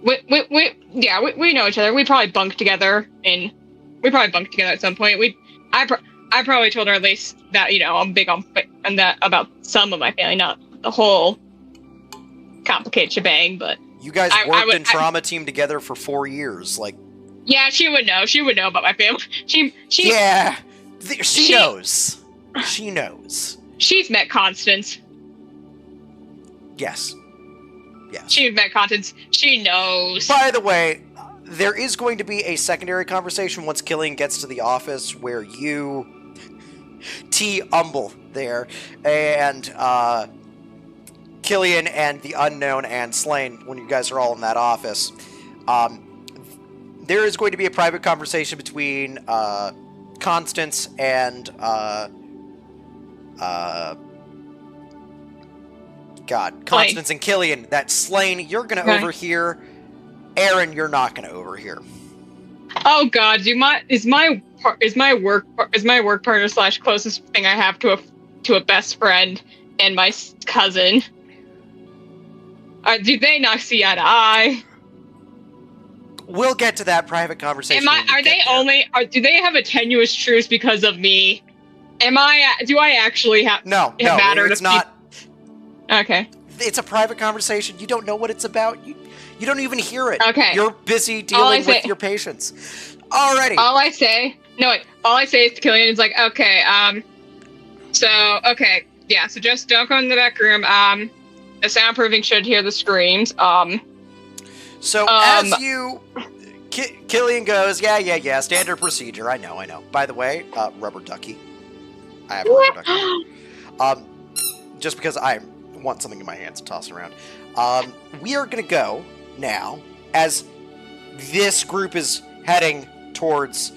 we know each other. We probably bunked together at some point. I probably told her at least that, I'm big on and that about some of my family, not the whole complicated shebang, but You guys worked in trauma team together for 4 years, like. Yeah, she would know. She would know about my family. She knows. She knows. She's met Constance. Yes. She's met Constance. She knows. By the way, there is going to be a secondary conversation once Killian gets to the office where you, Umble there, and Killian and the Unknown and Slain, when you guys are all in that office, there is going to be a private conversation between Constance and Constance and Killian. That Slain, you're going to overhear. Aaron, you're not going to overhear. Oh God, is my work partner / closest thing I have to a best friend and my cousin. Do they not see eye to eye? We'll get to that private conversation. Do they have a tenuous truce because of me? Do I actually have? No, it's not. Okay. It's a private conversation. You don't know what it's about. You don't even hear it. Okay. You're busy dealing with your patients. Alrighty. All I say is to Killian is like, okay, so just don't go in the back room. The soundproofing should hear the screams. As you, Killian goes, yeah, standard procedure. I know. By the way, rubber ducky. I have a rubber ducky. Just because I want something in my hands to toss around. We are going to go now, as this group is heading towards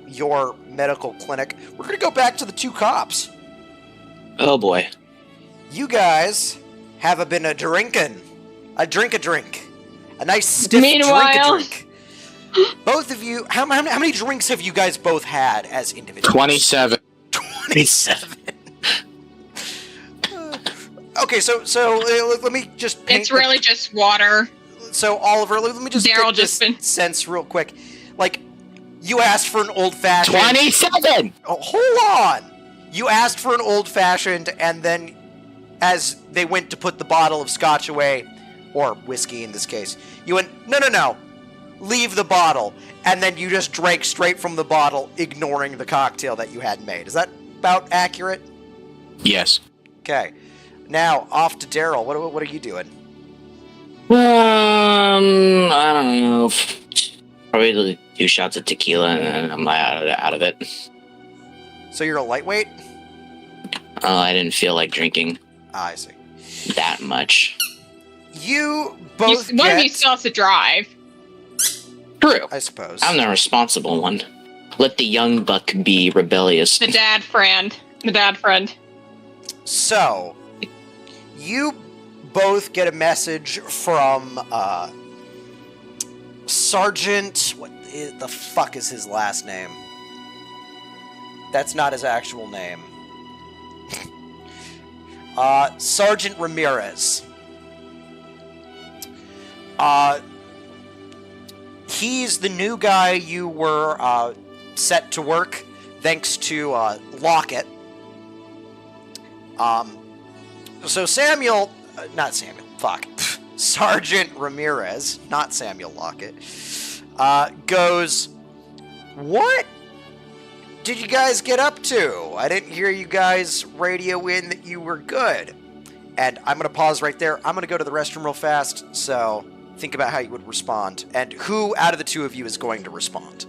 your medical clinic. We're going to go back to the 2 cops. Oh boy. You guys have been a drink. A nice stiff drink. Both of you, how many drinks have you guys both had as individuals? 27. 27. Okay, so let me just paint It's really just water. So, Oliver, let me just get this sense real quick. Like, you asked for an old-fashioned... 27! Oh, hold on! You asked for an old-fashioned, and then, as they went to put the bottle of scotch away, or whiskey in this case, you went, no, leave the bottle, and then you just drank straight from the bottle, ignoring the cocktail that you had made. Is that about accurate? Yes. Okay. Now, off to Daryl. What are you doing? I don't know. Probably 2 shots of tequila and I'm out of it. So you're a lightweight? I didn't feel like drinking. I see. That much. You both One of you still has to drive. True. I suppose. I'm the responsible one. Let the young buck be rebellious. The dad friend. So, you both get a message from Sergeant... What the fuck is his last name? That's not his actual name. Sergeant Ramirez. He's the new guy you were set to work thanks to Lockett. So Sergeant Ramirez, not Samuel Lockett, goes, "What did you guys get up to? I didn't hear you guys radio in that you were good." And I'm going to pause right there. I'm going to go to the restroom real fast, so think about how you would respond. And who out of the 2 of you is going to respond?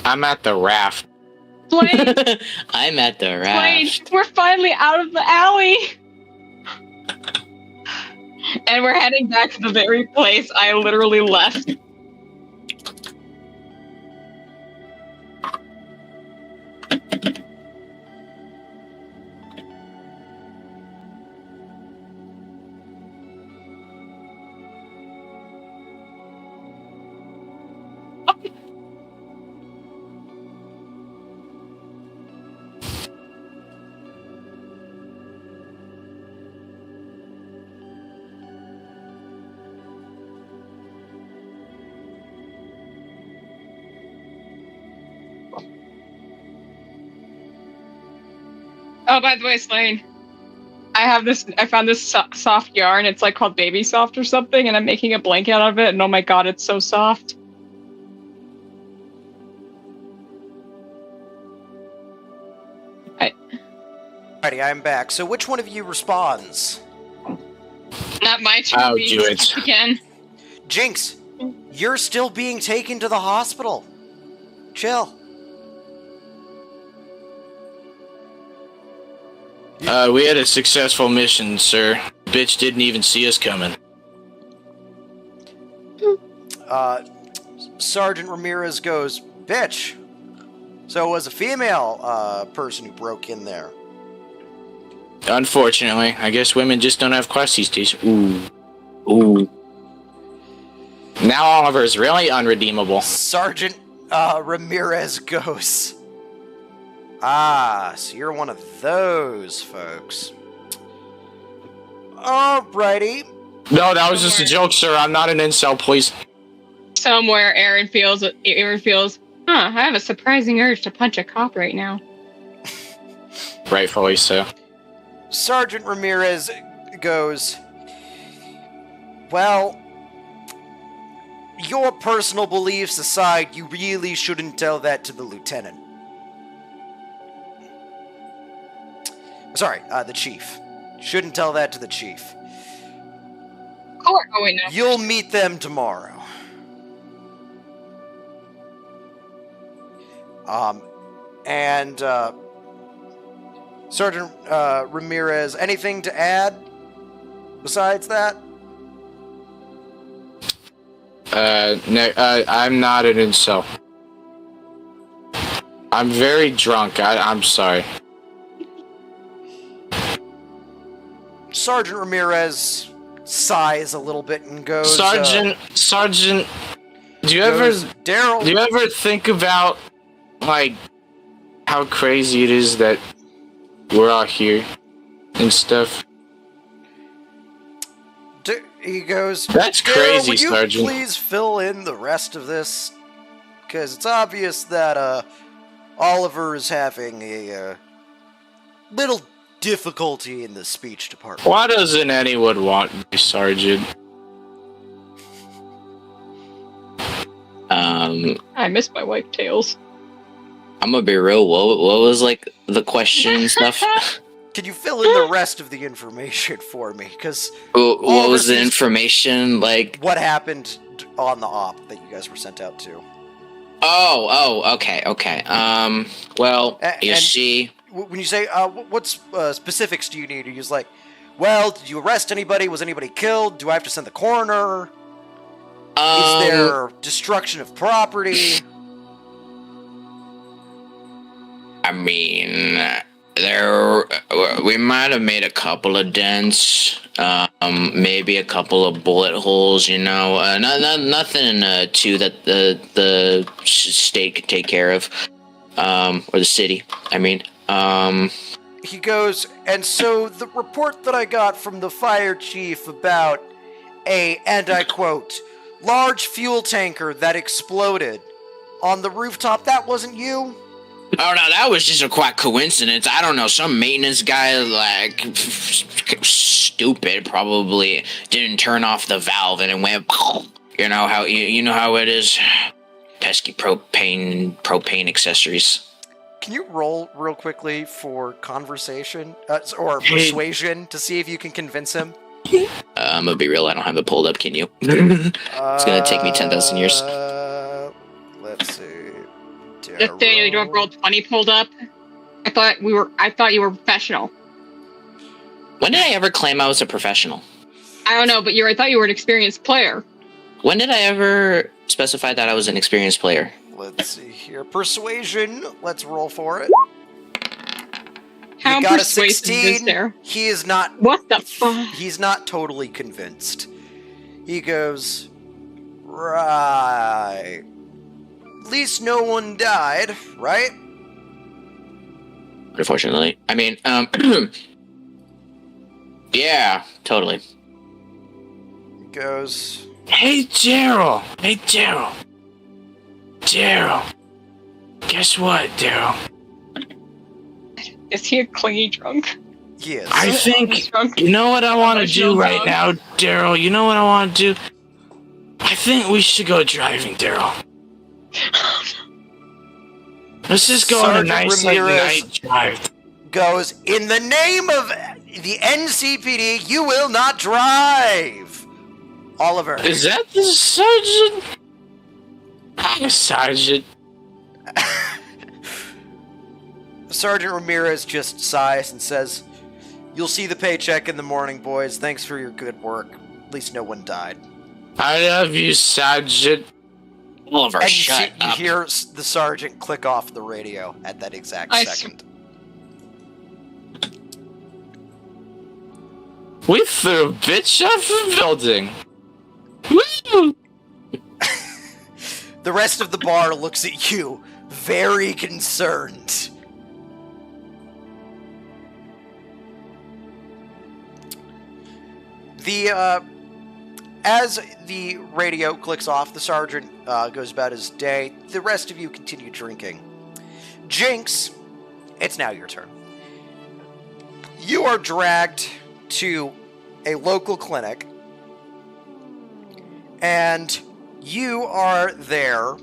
I'm at the raft. Blaine, I'm at the raft. we're finally out of the alley. And we're heading back to the very place I literally left. Oh, by the way, Slane, I found this soft yarn. It's like called Baby Soft or something, and I'm making a blanket out of it, and oh my god, it's so soft. Alrighty, I'm back. So which one of you responds? Not my turn. I'll do it. Again. Jinx, you're still being taken to the hospital. Chill. We had a successful mission, sir. Bitch didn't even see us coming. Sergeant Ramirez goes, bitch. So it was a female person who broke in there. Unfortunately, I guess women just don't have class these days. Ooh. Ooh. Now Oliver is really unredeemable. Sergeant Ramirez goes, ah, so you're one of those folks. Alrighty. No, that was just a joke, sir. I'm not an incel, please. Somewhere Aaron feels, I have a surprising urge to punch a cop right now. Rightfully so. Sergeant Ramirez goes, well, your personal beliefs aside, you really shouldn't tell that to the lieutenant. Sorry, the chief. Shouldn't tell that to the chief. Oh wait, no. You'll meet them tomorrow. And Sergeant Ramirez, anything to add besides that? No, I'm not an incel. I'm very drunk. I'm sorry. Sergeant Ramirez sighs a little bit and goes, Sergeant, do you Daryl, ever think about, like, how crazy it is that we're all here and stuff? He goes, that's crazy, would you Sergeant. please fill in the rest of this? Because it's obvious that Oliver is having a little difficulty in the speech department. Why doesn't anyone want me, Sergeant? I miss my white tails. I'm gonna be real. What was like the question and stuff? Can you fill in the rest of the information for me? Because what was the information like? What happened on the op that you guys were sent out to? Okay. Well, you see, when you say what specifics do you need? Are you just like, well, did you arrest anybody? Was anybody killed? Do I have to send the coroner? Is there destruction of property? I mean, we might have made a couple of dents, maybe a couple of bullet holes, you know, nothing too that the state could take care of, or the city, I mean. He goes, and so the report that I got from the fire chief about and I quote, large fuel tanker that exploded on the rooftop, that wasn't you? Oh no, that was just a quite coincidence. I don't know, some maintenance guy, like, stupid, probably didn't turn off the valve and it went, you know how it is. Pesky propane accessories. Can you roll real quickly for conversation, or persuasion, to see if you can convince him? I'm gonna be real, I don't have it pulled up, can you? It's gonna take me 10,000 years. Let's see. Nathaniel, you don't have roll 20 pulled up? I thought you were professional. When did I ever claim I was a professional? I don't know, but I thought you were an experienced player. When did I ever specify that I was an experienced player? Let's see here. Persuasion. Let's roll for it. How got a persuasive 16. is there? He is not. What the fuck? He's not totally convinced. He goes, right. At least no one died, right? Unfortunately. I mean, yeah, totally. He goes, Hey, Daryl. Daryl. Guess what, Daryl? Is he a clingy drunk? He is. I He's think, drunk. you know what I want to Emotional do right drunk. now, Daryl? You know what I want to do? I think we should go driving, Daryl. Let's just go on a Sergeant nice Ramirez night drive. goes, in the name of the NCPD, you will not drive! Oliver. Is that the sergeant? Hi, Sergeant. Sergeant Ramirez just sighs and says, you'll see the paycheck in the morning, boys. Thanks for your good work. At least no one died. I love you, Sergeant. Oliver, And shut you up. hear the sergeant click off the radio at that exact second. We threw a bitch off the building. Woo! The rest of the bar looks at you, very concerned. As the radio clicks off, the sergeant goes about his day. The rest of you continue drinking. Jinx, it's now your turn. You are dragged to a local clinic, and you are there,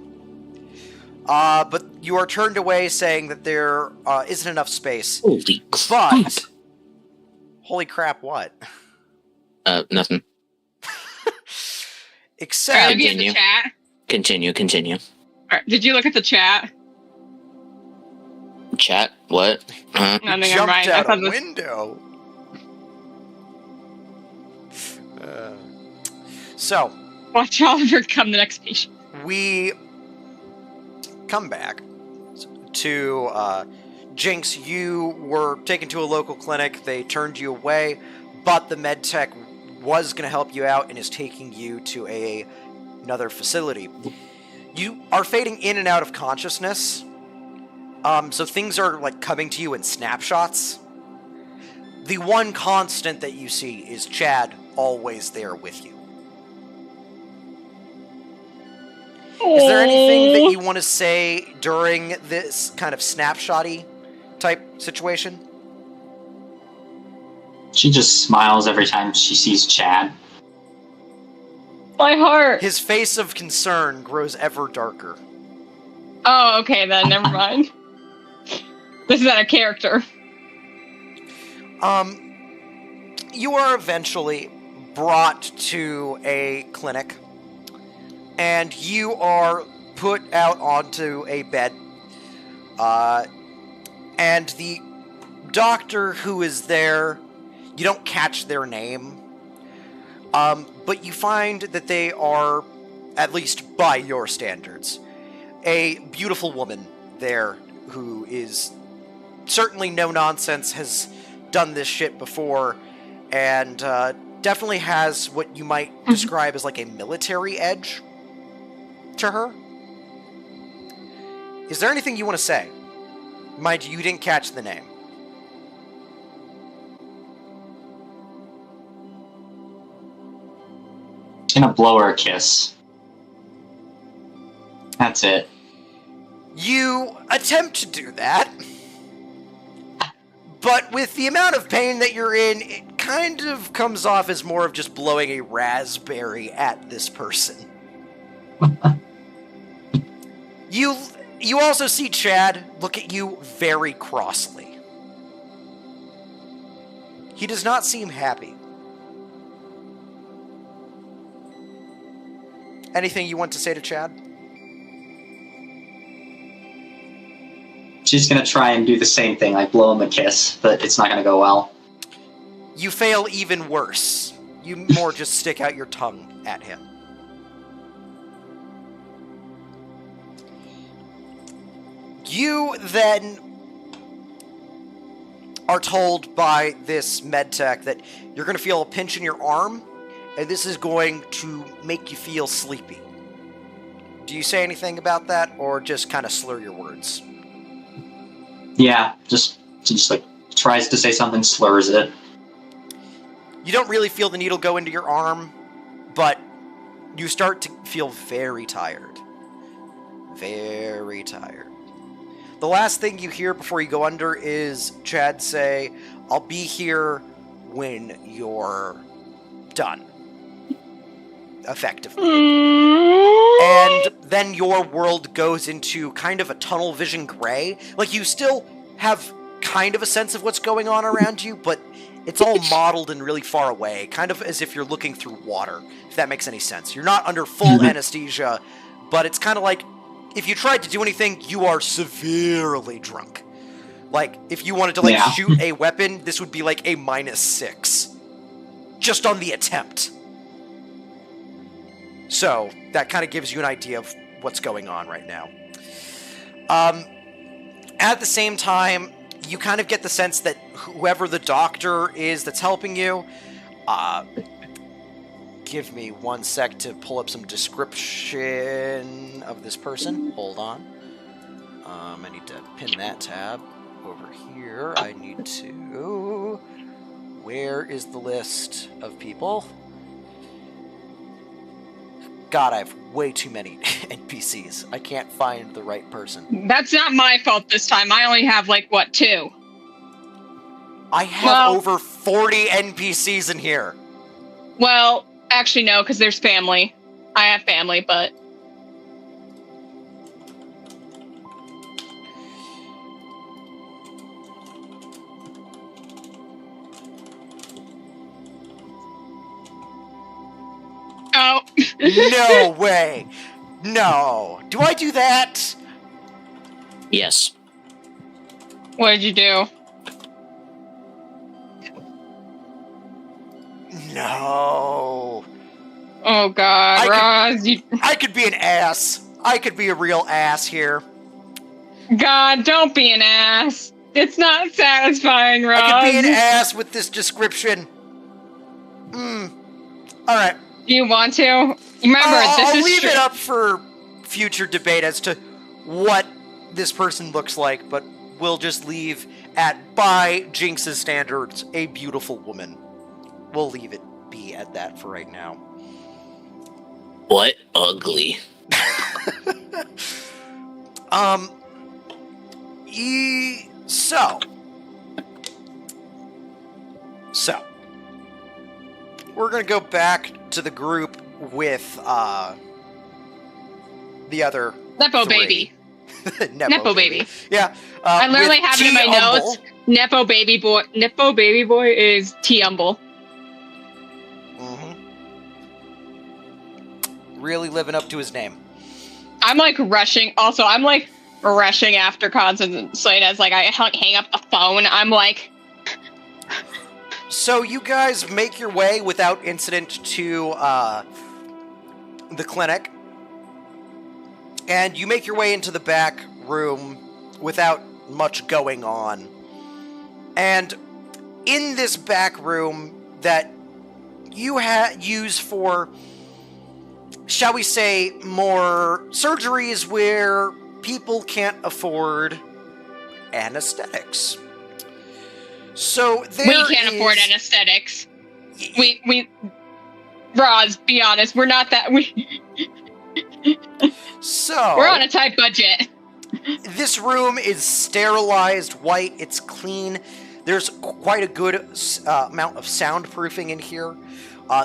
but you are turned away saying that there isn't enough space. Holy crap. But, holy crap, what? Nothing. Except, Did you get the chat? Continue. Alright, did you look at the chat? Chat? What? Huh? No, never jumped mind. I out thought a this. window. So, Watch Oliver come the next patient. we come back to Jinx. You were taken to a local clinic. They turned you away, but the med tech was going to help you out and is taking you to another facility. You are fading in and out of consciousness, so things are like coming to you in snapshots. The one constant that you see is Chad always there with you. Is there anything that you want to say during this kind of snapshotty type situation? She just smiles every time she sees Chad. My heart. His face of concern grows ever darker. Oh, okay then. Never mind. This is not a character. You are eventually brought to a clinic, and you are put out onto a bed, and the doctor who is there, you don't catch their name, but you find that they are, at least by your standards, a beautiful woman there who is certainly no nonsense, has done this shit before, and definitely has what you might describe as like a military edge to her. Is there anything you want to say? Mind you, you didn't catch the name. She's gonna blow her a kiss. That's it. You attempt to do that, but with the amount of pain that you're in, it kind of comes off as more of just blowing a raspberry at this person. You also see Chad look at you very crossly. He does not seem happy. Anything you want to say to Chad? She's gonna try and do the same thing, like blow him a kiss, but it's not gonna go well. You fail even worse. You more just stick out your tongue at him. You then are told by this medtech that you're going to feel a pinch in your arm, and this is going to make you feel sleepy. Do you say anything about that, or just kind of slur your words? Yeah, just like tries to say something, slurs it. You don't really feel the needle go into your arm, but you start to feel very tired. Very tired. The last thing you hear before you go under is Chad say, "I'll be here when you're done." Effectively. And then your world goes into kind of a tunnel vision gray. Like, you still have kind of a sense of what's going on around you, but it's all modeled and really far away, kind of as if you're looking through water, if that makes any sense. You're not under full anesthesia, but it's kind of like if you tried to do anything, you are severely drunk. Like, if you wanted to, like, shoot a weapon, this would be like a -6. Just on the attempt. So, that kind of gives you an idea of what's going on right now. At the same time, you kind of get the sense that whoever the doctor is that's helping you, give me 1 sec to pull up some description of this person. Hold on. I need to pin that tab over here. I need to... Where is the list of people? God, I have way too many NPCs. I can't find the right person. That's not my fault this time. I only have, like, what, 2? I have over 40 NPCs in here. Well, actually, no, because there's family. I have family, but... Oh. No way. No. Do I do that? Yes. What did you do? No. Oh, God, Roz. I could be an ass. I could be a real ass here. God, don't be an ass. It's not satisfying, Roz. I could be an ass with this description. Alright. Do you want to? Remember, I'll leave it up for future debate as to what this person looks like, but we'll just leave at, by Jinx's standards, a beautiful woman. We'll leave it be at that for right now. What ugly. So, we're gonna go back to the group with, the other Nepo three. baby. Nepo baby. Yeah. I literally with have it in my T-Umble. notes. Nepo baby boy is T-Umble. Really living up to his name. I'm like rushing. Also, I'm like rushing after Constance Slade as like I hang up the phone. I'm like. So you guys make your way without incident to the clinic, and you make your way into the back room without much going on. And in this back room that you use for, shall we say, more surgeries where people can't afford anesthetics. So We can't afford anesthetics. We Roz, be honest, we're not that So we're on a tight budget. This room is sterilized, white, it's clean. There's quite a good amount of soundproofing in here.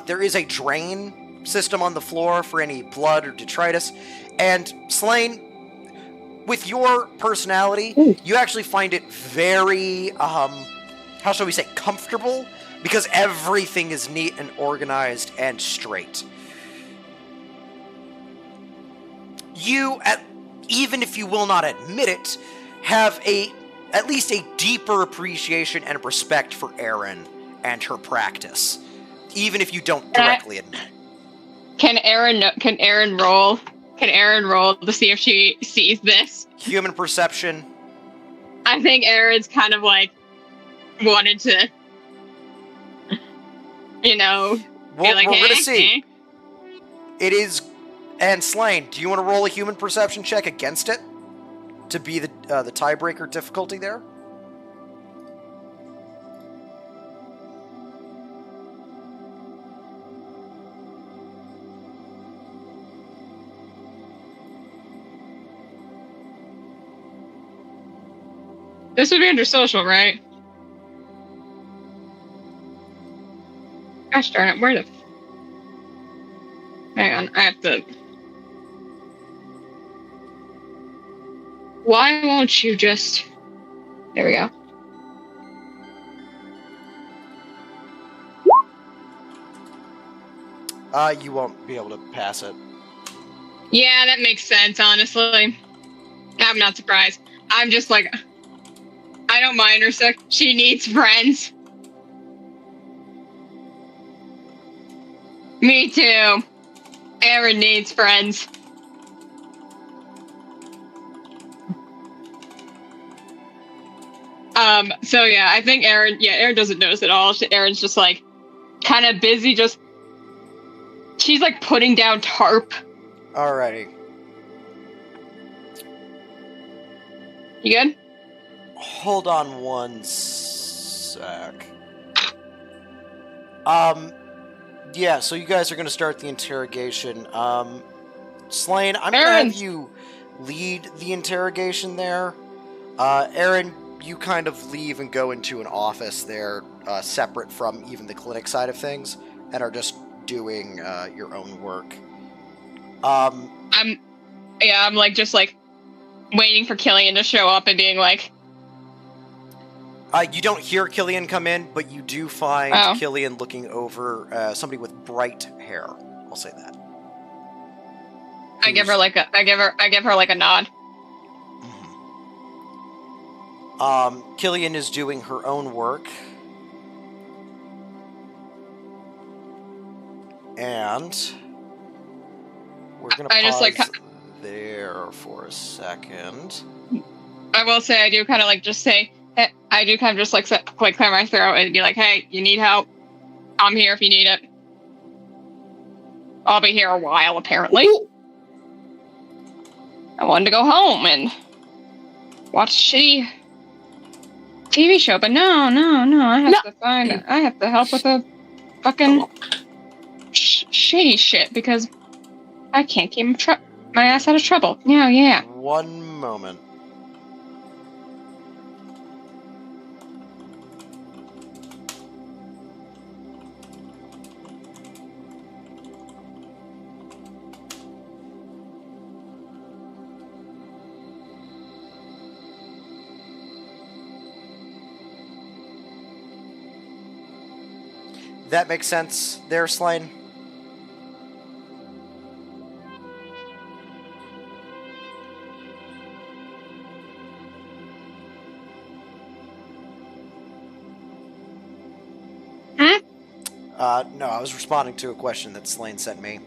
There is a drain system on the floor for any blood or detritus. And Slane, with your personality, you actually find it very, how shall we say, comfortable, because everything is neat and organized and straight. You, even if you will not admit it, have at least a deeper appreciation and respect for Erin and her practice, even if you don't directly admit it. Can Erin roll to see if she sees this? Human perception. I think Erin's kind of like wanted to, be like, We're hey, gonna see. hey. It is. And Slane, do you want to roll a human perception check against it to be the tiebreaker difficulty there? This would be under social, right? Gosh darn it, where the... Hang on, I have to... Why won't you just... There we go. You won't be able to pass it. Yeah, that makes sense, honestly. I'm not surprised. I'm just like... I don't mind her sick. She needs friends. Me too. Aaron needs friends. So yeah, I think Aaron doesn't notice at all. Aaron's just like kind of busy, she's like putting down tarp. Alrighty. You good? Hold on one sec. Yeah, so you guys are gonna start the interrogation. Slane, I'm gonna have you lead the interrogation there. Aaron, you kind of leave and go into an office there, separate from even the clinic side of things, and are just doing your own work. I'm like just like waiting for Killian to show up and being like... You don't hear Killian come in, but you do find Killian looking over somebody with bright hair. I'll say that. I give her like a nod. Mm-hmm. Killian is doing her own work. And we're gonna pause there for a second. I will say I do kind of like just say, I do kind of just like clear my throat and be like, hey, you need help? I'm here if you need it. I'll be here a while, apparently. I wanted to go home and watch a shitty TV show, but no, I have to help with the fucking shady shit because I can't keep my ass out of trouble. Yeah. One moment. That makes sense there, Slane? No, I was responding to a question that Slane sent me.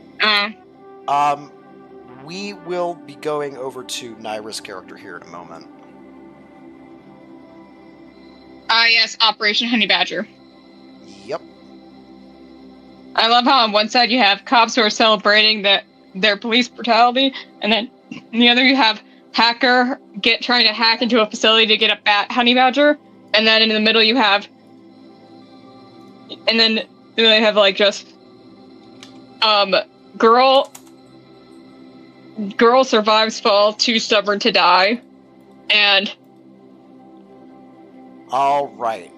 We will be going over to Naira's character here in a moment. Yes, Operation Honey Badger. Yep. I love how on one side you have cops who are celebrating their police brutality, and then on the other you have hacker trying to hack into a facility to get a honey badger, and then in the middle you have, and then they have like just girl survives fall, too stubborn to die, and all right.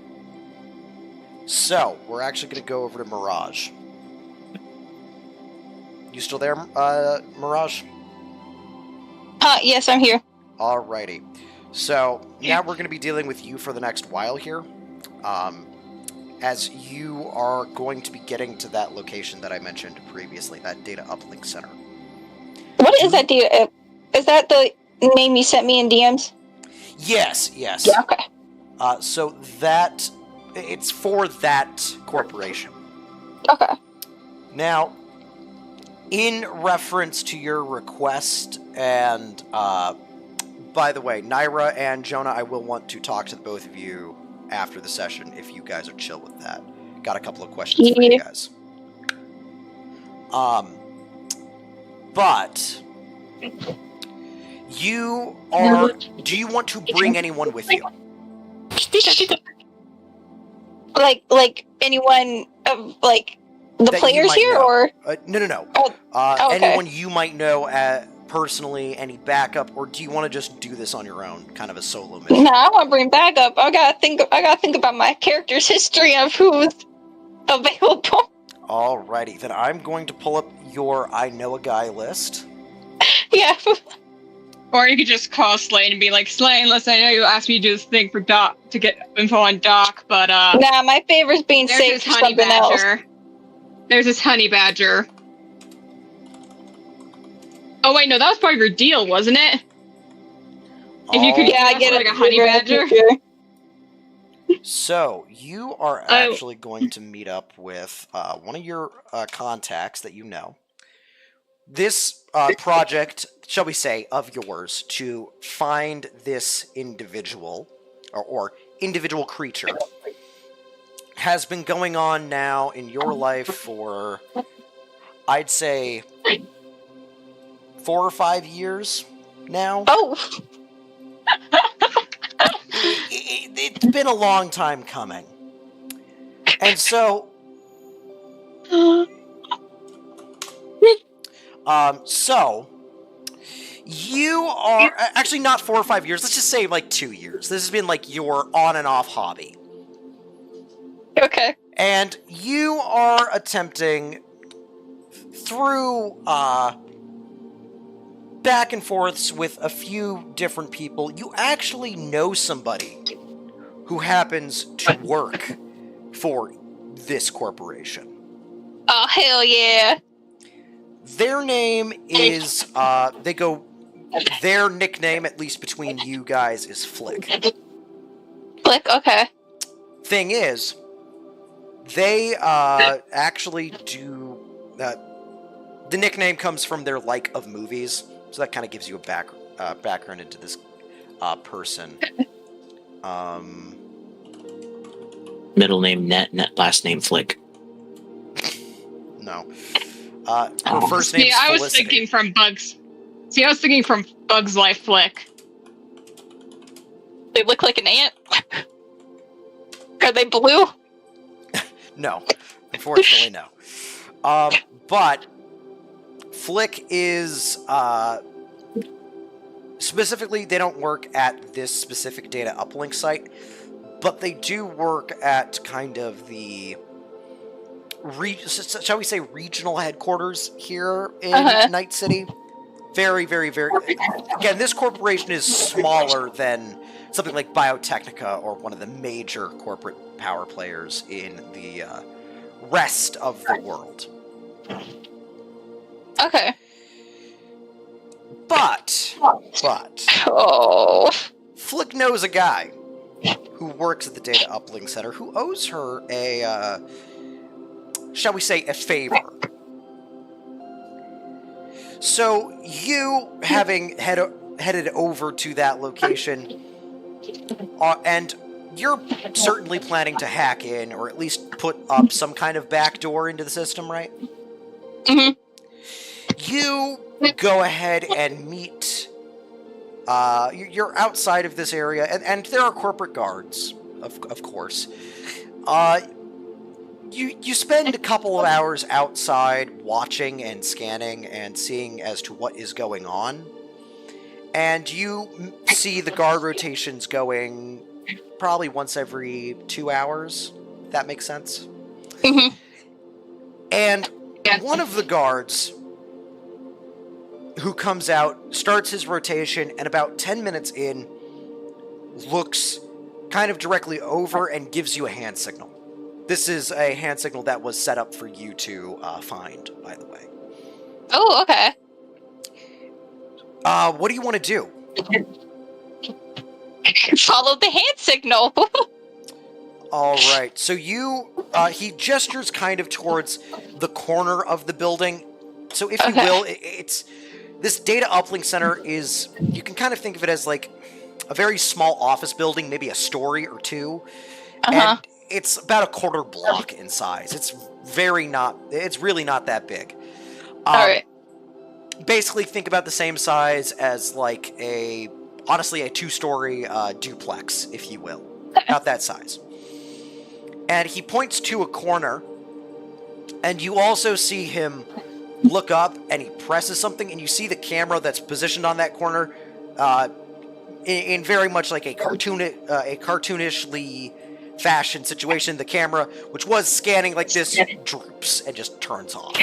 So we're actually going to go over to Mirage. You still there, Mirage? Yes, I'm here. Alrighty. So now we're going to be dealing with you for the next while here. As you are going to be getting to that location that I mentioned previously, that data uplink center. What is that data? Is that the name you sent me in DMs? Yes. Yeah, okay. So that, it's for that corporation. Okay. Now, in reference to your request, and by the way, Naira and Jonah, I will want to talk to the both of you after the session if you guys are chill with that. Got a couple of questions for you guys. But you are. Do you want to bring anyone with you? Like anyone of like the that players here, know. or no. okay. Anyone you might know personally, any backup, or do you want to just do this on your own, kind of a solo mission? No, I want to bring backup. I gotta think about my character's history of who's available. Alrighty, then I'm going to pull up your I Know a Guy list. Yeah. Or you could just call Slane and be like, Slane, listen, I know you asked me to do this thing for Doc to get info on Doc, but Nah, my favorite's being there's saved this for honey something else. badger. There's this honey badger. Oh wait, no, that was part of your deal, wasn't it? If you could Yeah, I get like it. a honey badger. So, you are actually going to meet up with one of your contacts that you know. This project, shall we say, of yours, to find this individual, or individual creature, has been going on now in your life for, I'd say, 4 or 5 years now. Oh. It's been a long time coming. And so... so... You are... Actually, not 4 or 5 years. Let's just say, like, 2 years. This has been, like, your on-and-off hobby. Okay. And you are attempting, through, back and forths with a few different people, you actually know somebody who happens to work for this corporation. Oh, hell yeah. Their name is, their nickname, at least between you guys, is Flick. Flick, okay. Thing is, they, actually do, the nickname comes from their like of movies, so that kind of gives you a background into this, person. Middle name Net, last name Flick. No. Her first name is I was Felicity. thinking from Bugs. See, I was thinking from Bugs Life Flick. They look like an ant. Are they blue? No. Unfortunately, no. But Flick is, specifically, they don't work at this specific data uplink site, but they do work at kind of the, shall we say, regional headquarters here in Night City. Very, very, very... Again, this corporation is smaller than something like Biotechnica or one of the major corporate power players in the rest of the world. Okay. But... Oh. Flick knows a guy who works at the Data Uplink Center who owes her a, shall we say, a favor. So, you, having headed over to that location, and you're certainly planning to hack in, or at least put up some kind of backdoor into the system, right? Mm-hmm. You go ahead and meet... you're outside of this area, and there are corporate guards, of course. You spend a couple of hours outside watching and scanning and seeing as to what is going on. And you see the guard rotations going probably once every 2 hours. If that makes sense? Mm-hmm. And one of the guards who comes out, starts his rotation, and about 10 minutes in, looks kind of directly over and gives you a hand signal. This is a hand signal that was set up for you to find, by the way. Oh, okay. What do you want to do? Follow the hand signal. Alright, so he gestures kind of towards the corner of the building. So if you will, it's... This Data Uplink Center is... You can kind of think of it as, like, a very small office building, maybe a story or two. And it's about a quarter block in size. It's really not that big. Alright. Basically, think about the same size as, like, honestly, a 2-story duplex, if you will. About that size. And he points to a corner, and you also see him look up and he presses something, and you see the camera that's positioned on that corner in very much like a cartoonishly fashioned situation. The camera, which was scanning like this, droops and just turns off.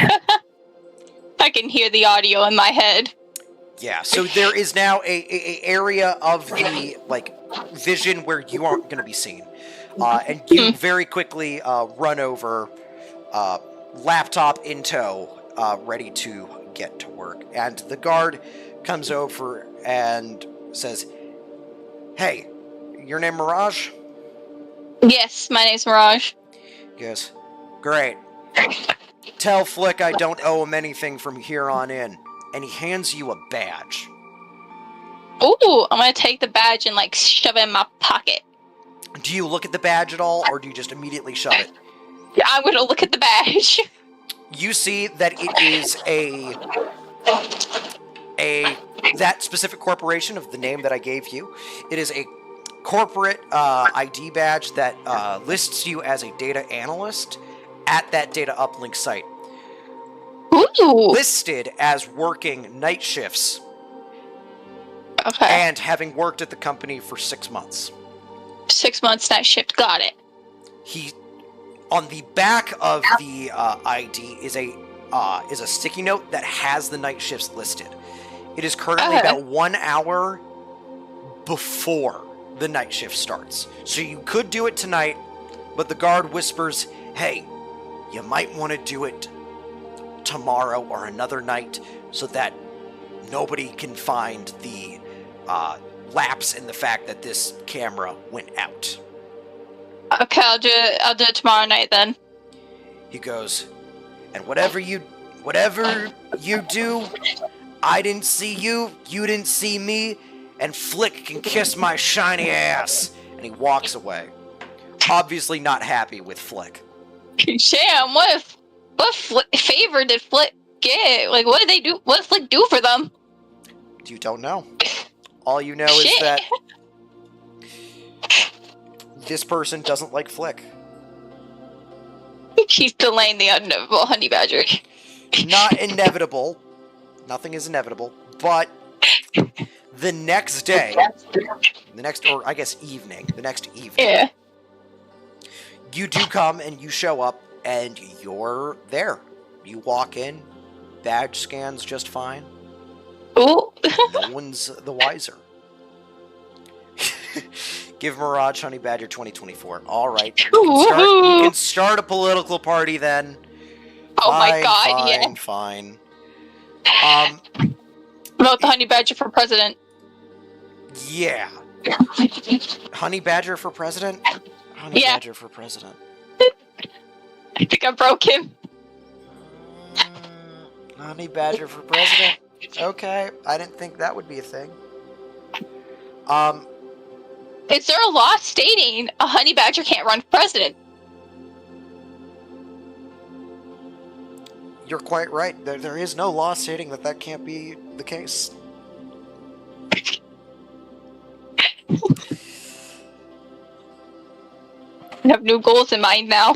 I can hear the audio in my head. Yeah, so there is now a area of the vision where you aren't going to be seen, and you very quickly run over, laptop in tow, ready to get to work. And the guard comes over and says, "Hey, your name Mirage?" Yes, my name's Mirage. Yes. Great. Tell Flick I don't owe him anything from here on in. And he hands you a badge. Ooh, I'm gonna take the badge and shove it in my pocket. Do you look at the badge at all, or do you just immediately shove it? Yeah, I'm gonna look at the badge. You see that it is that specific corporation of the name that I gave you. It is a corporate ID badge that lists you as a data analyst at that data uplink site. Ooh. Listed as working night shifts. Okay. And having worked at the company for 6 months. 6 months night shift. Got it. On the back of the ID is a sticky note that has the night shifts listed. It is currently about 1 hour before the night shift starts. So you could do it tonight, but the guard whispers, "Hey, you might want to do it tomorrow or another night so that nobody can find the lapse in the fact that this camera went out." Okay, I'll do it tomorrow night then. He goes, "And whatever you do, I didn't see you, you didn't see me, and Flick can kiss my shiny ass." And he walks away. Obviously not happy with Flick. Sham, what favor did Flick get? What did they do? What did Flick do for them? You don't know. All you know is that this person doesn't like Flick. He's delaying the inevitable, honey badger. Not inevitable. Nothing is inevitable. But the next day, the next evening, Yeah. you do come and you show up and you're there. You walk in, badge scans just fine. Ooh. No one's the wiser. Give Mirage Honey Badger 2024. All right. You can start a political party then. Oh my god, yeah. Fine. About the honey badger for president. Yeah. Honey Badger for president? Honey Badger for president. I think I broke him. Honey Badger for president? Okay. I didn't think that would be a thing. Is there a law stating a honey badger can't run for president? You're quite right. There is no law stating that can't be the case. I have new goals in mind now.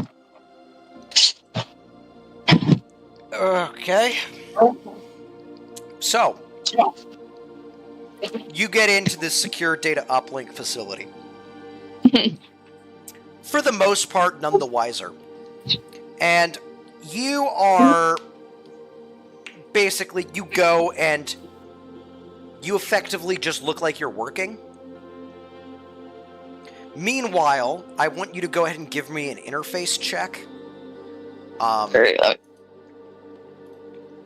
Okay. So, you get into this secure data uplink facility. For the most part, none the wiser. And you are... Basically, you go and you effectively just look like you're working. Meanwhile, I want you to go ahead and give me an interface check.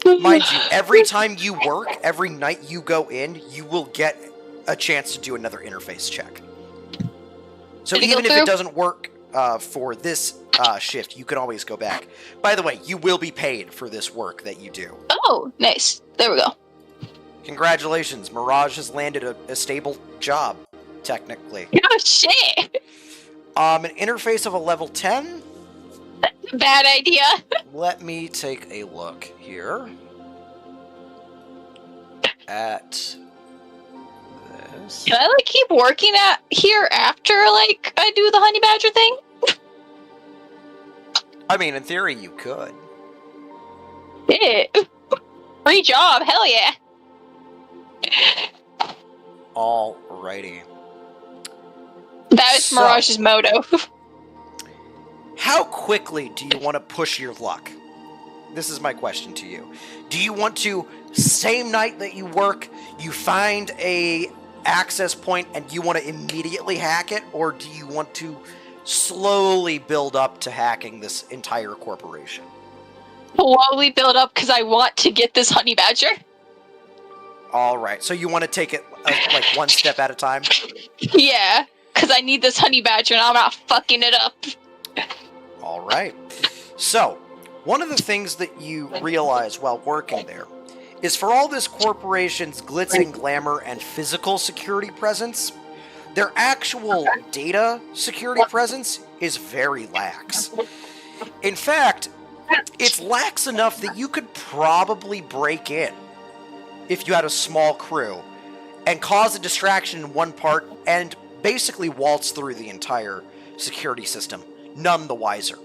Mind you, every time you work, every night you go in, you will get a chance to do another interface check. So even if it doesn't work for this shift, you can always go back. By the way, you will be paid for this work that you do. Oh, nice. There we go. Congratulations, Mirage has landed a stable job, technically. Oh, shit! An interface of a level 10? Bad idea. Let me take a look here at this. Can I keep working here after I do the honey badger thing? I mean, in theory, you could. Yeah. Free job, hell yeah. Alrighty. That is So- Mirage's motto. How quickly do you want to push your luck? This is my question to you. Do you want to, same night that you work, you find a access point and you want to immediately hack it, or do you want to slowly build up to hacking this entire corporation? Slowly build up because I want to get this honey badger. All right, so you want to take it like one step at a time? Yeah, because I need this honey badger and I'm not fucking it up. All right. So, one of the things that you realize while working there is for all this corporation's glitz and glamour and physical security presence, their actual data security presence is very lax. In fact, it's lax enough that you could probably break in if you had a small crew and cause a distraction in one part and basically waltz through the entire security system, none the wiser.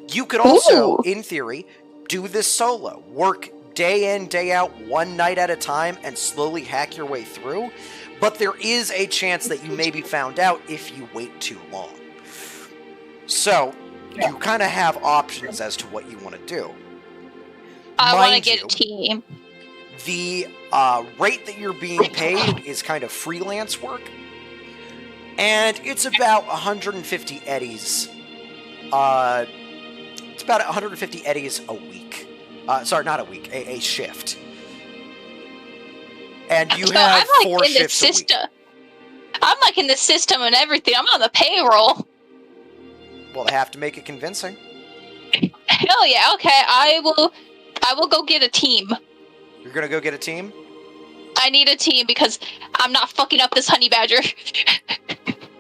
You could also, in theory, do this solo. Work day in, day out, one night at a time, and slowly hack your way through. But there is a chance that you may be found out if you wait too long. So, you kind of have options as to what you want to do. I want to Mind get you, a team. The rate that you're being paid is kind of freelance work. And it's about 150 eddies. It's about 150 eddies a week. Sorry, not a week, a shift. And you So have I'm like 4 in the shifts a week. system. I'm like in the system and everything. I'm on the payroll. Well, they have to make it convincing. Hell yeah. Okay, I will go get a team. You're gonna go get a team? I need a team because I'm not fucking up this honey badger.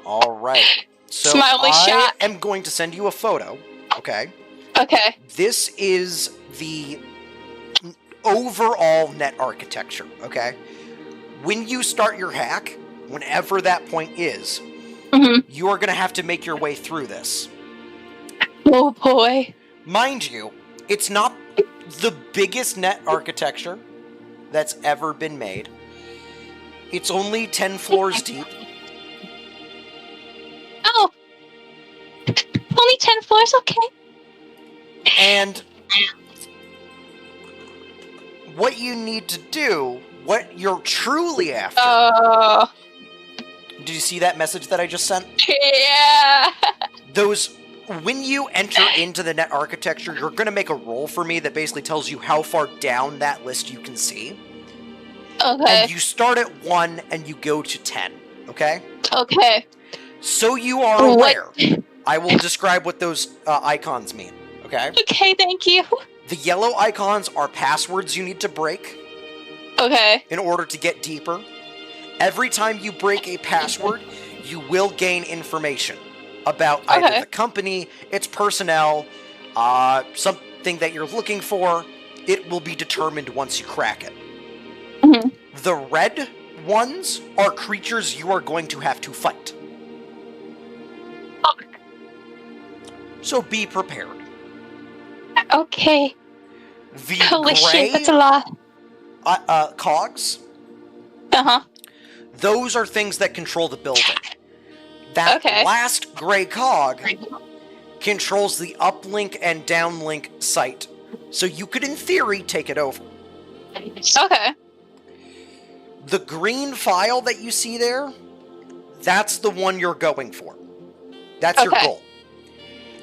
All right. So It's my only I shot. am going to send you a photo. Okay. Okay. This is the overall net architecture. Okay. When you start your hack, whenever that point is, you are going to have to make your way through this. Oh boy. Mind you, it's not the biggest net architecture that's ever been made. It's only 10 floors deep. Oh. Only 10 floors, okay. And what you need to do, what you're truly after. Did you see that message that I just sent? Yeah. When you enter into the net architecture, you're going to make a roll for me that basically tells you how far down that list you can see. Okay. And you start at 1 and you go to 10, okay? Okay. So you are aware. I will describe what those icons mean, okay? Okay, thank you. The yellow icons are passwords you need to break Okay. in order to get deeper. Every time you break a password, you will gain information about either the company, its personnel, something that you're looking for. It will be determined once you crack it. The red ones are creatures you are going to have to fight. So be prepared. Okay. The Holy gray shit, that's a lot. cogs, Uh-huh. those are things that control the building. That last gray cog controls the uplink and downlink site. So you could, in theory, take it over. Okay. The green file that you see there, that's the one you're going for. That's your goal.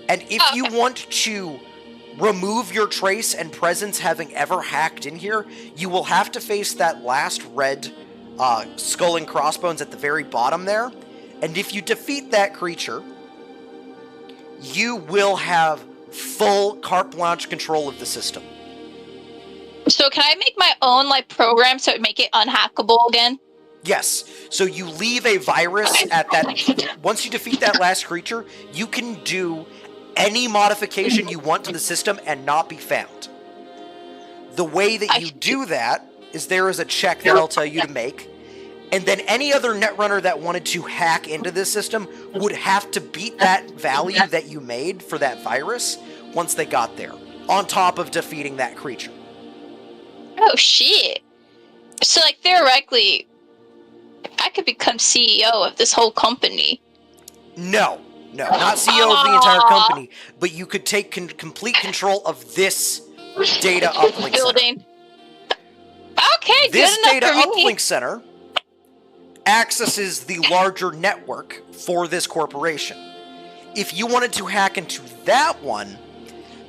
And if you want to remove your trace and presence having ever hacked in here, you will have to face that last red skull and crossbones at the very bottom there. And if you defeat that creature, you will have full carte blanche control of the system. So can I make my own program so it make it unhackable again? Yes. So you leave a virus at that. Once you defeat that last creature, you can do any modification you want to the system and not be found. The way that you do that is there is a check that I'll tell you to make. And then any other netrunner that wanted to hack into this system would have to beat that value that you made for that virus once they got there, on top of defeating that creature. Oh shit! So like theoretically, I could become CEO of this whole company. No, not CEO of the entire company, but you could take complete control of this data uplink Building. center. Okay, This good data enough for me. uplink center accesses the larger network for this corporation. If you wanted to hack into that one,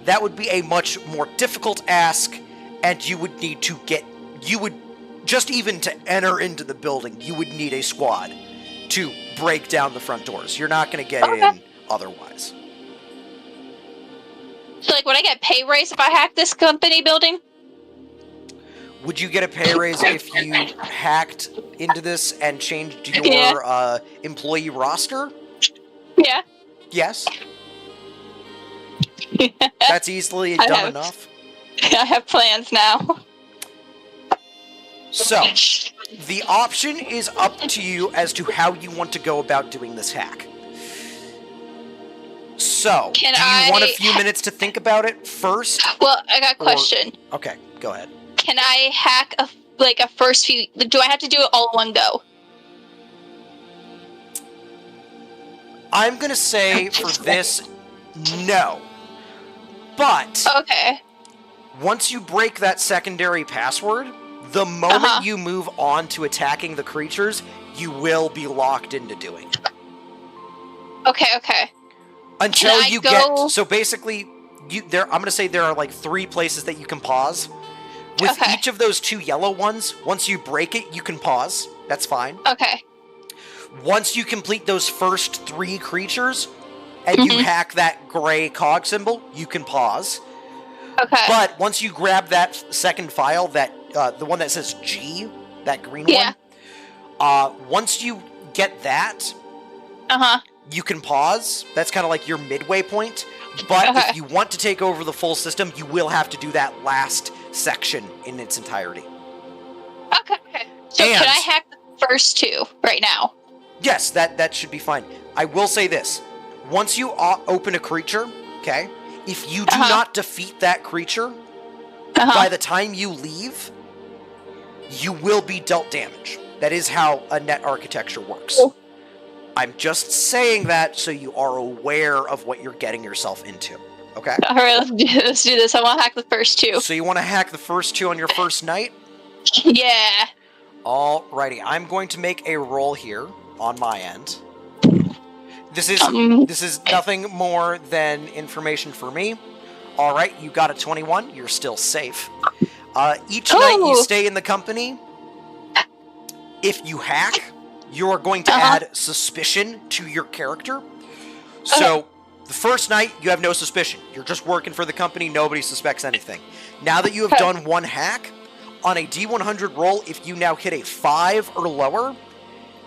that would be a much more difficult ask, and you would need to just even to enter into the building, you would need a squad to break down the front doors. You're not going to get in otherwise. So like, would I get pay raise if I hack this company building? Would you get a pay raise if you hacked into this and changed your employee roster? Yeah. Yes. That's easily done enough. I have plans now. So, the option is up to you as to how you want to go about doing this hack. So, do you want a few minutes to think about it first? Well, I got a question. Okay, go ahead. Can I hack a first few? Do I have to do it all in one go? I'm gonna say for this, no. But Okay. once you break that secondary password, the moment you move on to attacking the creatures, you will be locked into doing it. Okay. Until you get... So basically, I'm going to say there are like 3 places that you can pause. With each of those 2 yellow ones, once you break it, you can pause. That's fine. Okay. Once you complete those first 3 creatures, and you hack that gray cog symbol, you can pause. Okay. But once you grab that second file, that the one that says G, that green one, once you get that, you can pause. That's kind of like your midway point. But if you want to take over the full system, you will have to do that last section in its entirety. Okay. So can I hack the first 2 right now? Yes, that should be fine. I will say this. Once you open a creature, okay, if you do not defeat that creature, by the time you leave, you will be dealt damage. That is how a net architecture works. I'm just saying that so you are aware of what you're getting yourself into. Okay? Alright, let's do this. I want to hack the first 2. So you want to hack the first 2 on your first night? Yeah. Alrighty, I'm going to make a roll here on my end. This is nothing more than information for me. Alright, you got a 21. You're still safe. Each night you stay in the company, if you hack, you are going to add suspicion to your character. So, the first night, you have no suspicion. You're just working for the company, nobody suspects anything. Now that you have done one hack, on a D100 roll, if you now hit a 5 or lower,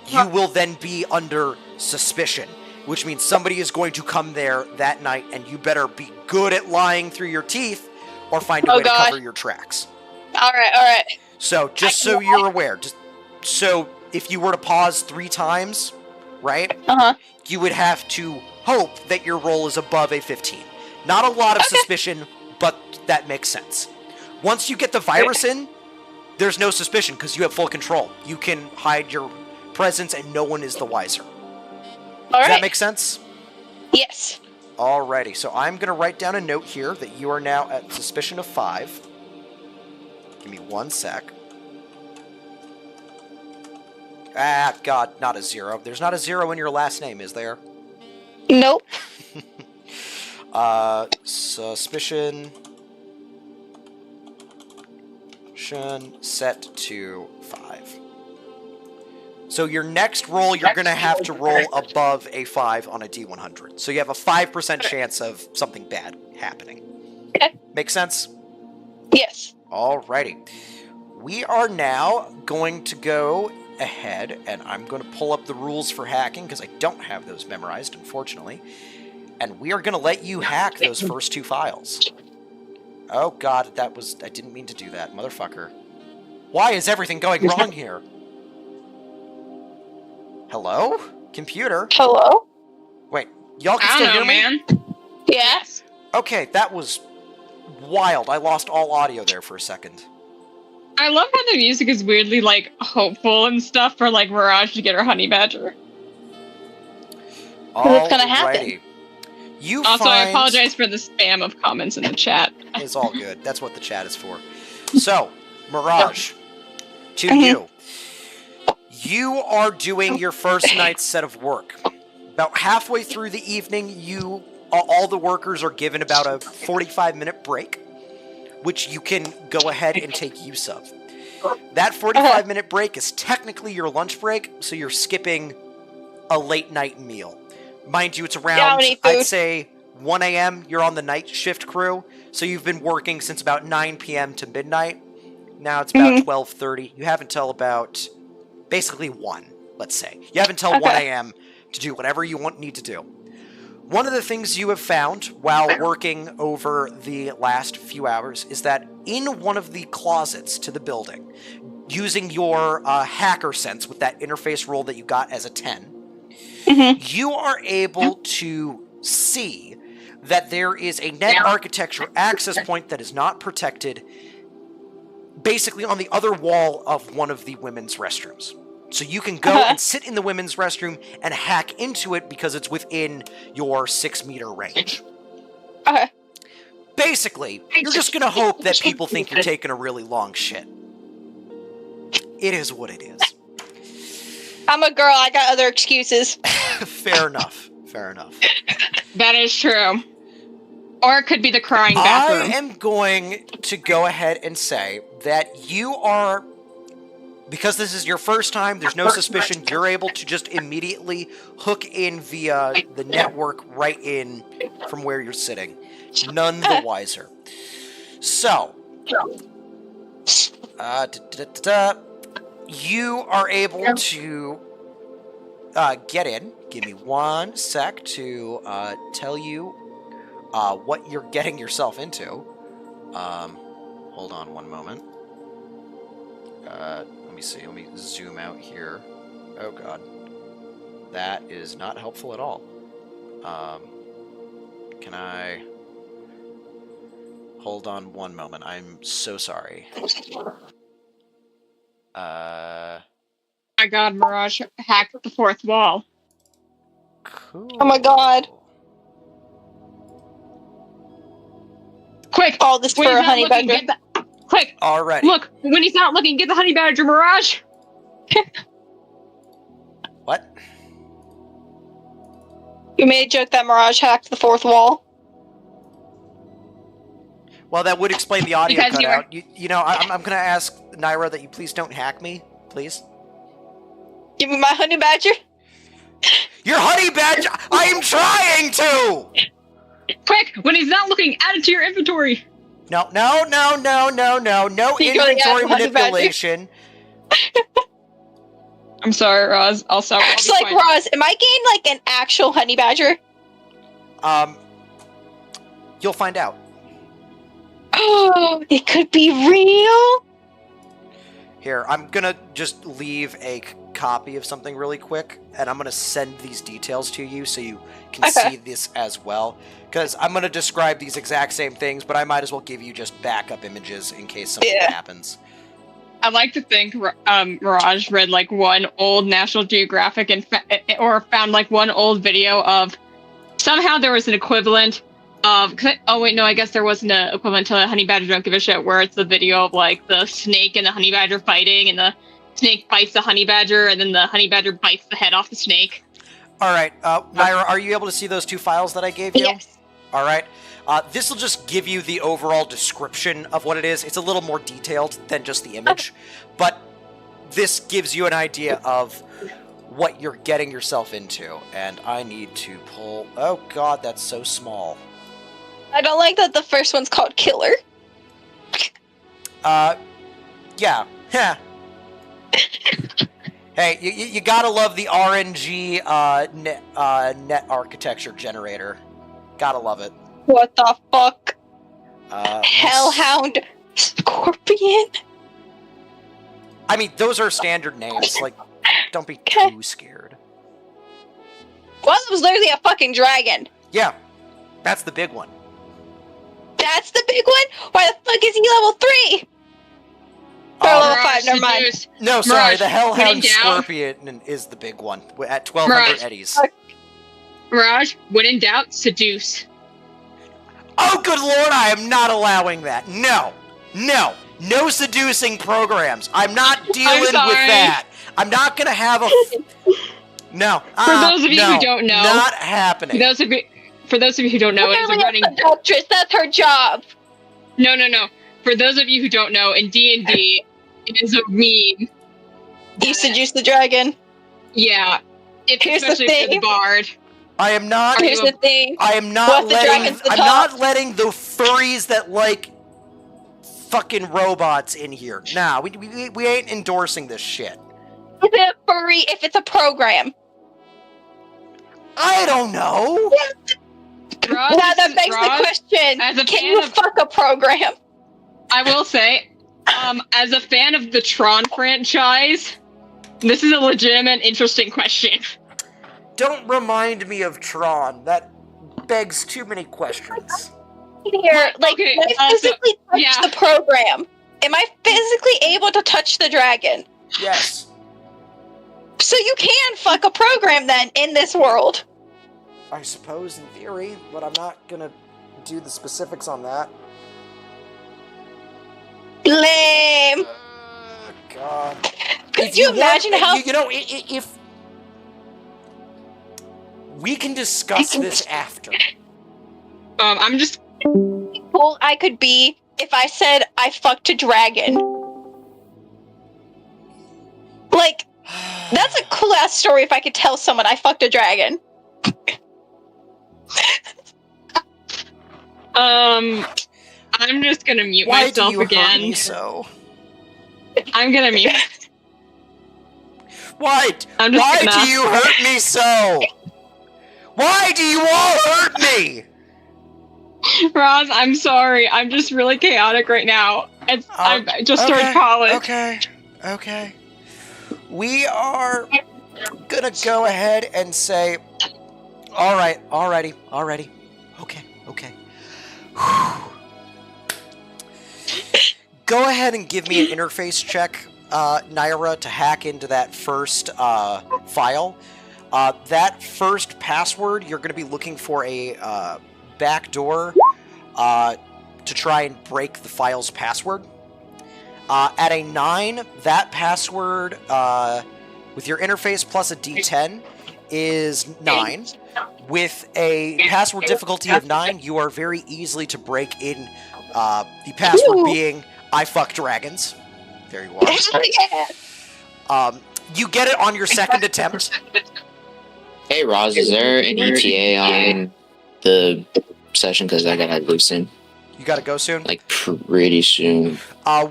you will then be under suspicion, which means somebody is going to come there that night, and you better be good at lying through your teeth, or find a way to cover your tracks. Alright. So, just so you're aware, so if you were to pause 3 times, right? You would have to hope that your roll is above a 15. Not a lot of suspicion, but that makes sense. Once you get the virus in, there's no suspicion because you have full control. You can hide your presence and no one is the wiser. Does that make sense? Yes. Alrighty, so I'm going to write down a note here that you are now at suspicion of 5. Give me 1 sec. Ah, God, not a 0. There's not a 0 in your last name, is there? Nope. Suspicion set to 5. So your next roll, you're going to have to roll above a 5 on a D100. So you have a 5% chance of something bad happening. Okay. Make sense? Yes. Alrighty. We are now going to go ahead, and I'm going to pull up the rules for hacking, because I don't have those memorized, unfortunately. And we are going to let you hack those first 2 files. Oh God, I didn't mean to do that, motherfucker. Why is everything going wrong here? Hello? Computer? Hello? Wait, y'all can still hear me? Man. Yes. Okay, that was wild. I lost all audio there for a second. I love how the music is weirdly, like, hopeful and stuff for, like, Mirage to get her honey badger. What's gonna happen? Alrighty. You Also, I find... apologize for the spam of comments in the chat. It's all good. That's what the chat is for. So, Mirage, to you. You are doing your first night's set of work. About halfway through the evening, all the workers are given about a 45-minute break, which you can go ahead and take use of. That 45-minute break is technically your lunch break, so you're skipping a late night meal. Mind you, it's around, I'd say, 1 a.m. You're on the night shift crew, so you've been working since about 9 p.m. to midnight. Now it's about 12:30. You have until about, basically 1, let's say. You have until 1 a.m. to do whatever you need to do. One of the things you have found while working over the last few hours is that in one of the closets to the building, using your hacker sense with that interface roll that you got as a 10, you are able to see that there is a net architecture access point that is not protected, basically on the other wall of one of the women's restrooms. So you can go and sit in the women's restroom and hack into it because it's within your 6-meter range. Basically, you're just going to hope that people think you're taking a really long shit. It is what it is. I'm a girl, I got other excuses. Fair enough. Fair enough. That is true. Or it could be the crying bathroom. I am going to go ahead and say that you are, because this is your first time, there's no suspicion, you're able to just immediately hook in via the network right in from where you're sitting. None the wiser. So, you are able to get in. Give me 1 sec to tell you what you're getting yourself into. Hold on 1 moment. Let me see. Let me zoom out here. Oh god. That is not helpful at all. Can I... Hold on 1 moment. I'm so sorry. My god, Mirage hacked the 4th wall. Cool. Oh my god. Quick! All this for a honey badger. Quick! Already. Look, when he's not looking, get the honey badger, Mirage! What? You made a joke that Mirage hacked the 4th wall. Well, that would explain the audio Because cutout. You know, I'm going to ask Naira that you please don't hack me, please. Give me my honey badger. Your honey badger! I am trying to! Quick! When he's not looking, add it to your inventory! No Secretly inventory add honey manipulation. I'm sorry, Roz. I'll stop. It's like, Roz, am I getting like an actual honey badger? You'll find out. Oh, it could be real? Here, I'm gonna just leave a copy of something really quick, and I'm gonna send these details to you so you can see this as well. Because I'm gonna describe these exact same things, but I might as well give you just backup images in case something happens. I like to think Mirage read like one old National Geographic or found like one old video of somehow there was an equivalent of. Oh wait, no, I guess there wasn't an equivalent to Honey Badger Don't Give a Shit, where it's the video of like the snake and the honey badger fighting, and the snake bites the honey badger, and then the honey badger bites the head off the snake. All right, Naira, are you able to see those 2 files that I gave you? Yes. All right. This will just give you the overall description of what it is. It's a little more detailed than just the image, but this gives you an idea of what you're getting yourself into. And I need to pull... Oh god, that's so small. I don't like that the first one's called Killer. Yeah. Hey, you gotta love the RNG net architecture generator. Gotta love it. What the fuck? Hellhound Scorpion? I mean, those are standard names. Like, don't be too scared. One was literally a fucking dragon. Yeah, that's the big one. That's the big one? Why the fuck is he level 3? never mind. seduce. No, sorry, Mirage, the when in Hellhound doubt- Scorpion is the big one at 1,200 Mirage. eddies. Mirage, when in doubt, seduce. Oh, good lord, I am not allowing that. No. No seducing programs. I'm not dealing with sorry. that. I'm not gonna have a... No. For those of you no, who don't know... Not happening. For those of you who don't know, it is a running... Seductress, that's her job. No. For those of you who don't know, in D&D, it is a meme. You seduce the dragon. Yeah. Here's the Especially for the thing. bard. I am not... Here's the thing. I am not What, the letting... dragon's the I'm top? not letting the furries that like fucking robots in here. Nah, we ain't endorsing this shit. Is it a furry if it's a program? I don't know. Roz, Now that begs the Roz, question, as a can fan you of- fuck a program? I will say, as a fan of the Tron franchise, this is a legitimate, interesting question. Don't remind me of Tron. That begs too many questions. Here, like, Okay, can I physically touch yeah. the program? Am I physically able to touch the dragon? Yes. So you can fuck a program then in this world. I suppose in theory, but I'm not gonna do the specifics on that. Lame. God. Could If you want- imagine how You know, if... We can discuss this after. I'm just... cool I could be if I said I fucked a dragon? Like, that's a cool ass story if I could tell someone I fucked a dragon. I'm just gonna mute Why myself do you again. hurt me so? I'm gonna mute. What? I'm just Why gonna- do you hurt me so? Why do you all hurt me? Roz, I'm sorry. I'm just really chaotic right now. I just started college. Okay. We are gonna go ahead and say, alrighty. Okay. Go ahead and give me an interface check, Naira, to hack into that first file. That first password, you're going to be looking for a back door to try and break the file's password. At a 9, that password, with your interface plus a D10, is 9. With a password difficulty of 9, you are very easily to break in the password being I fuck dragons. There you are. You get it on your second attempt. Hey, Roz, is there an ETA on the session? Because I gotta go soon. You gotta go soon? Like, pretty soon.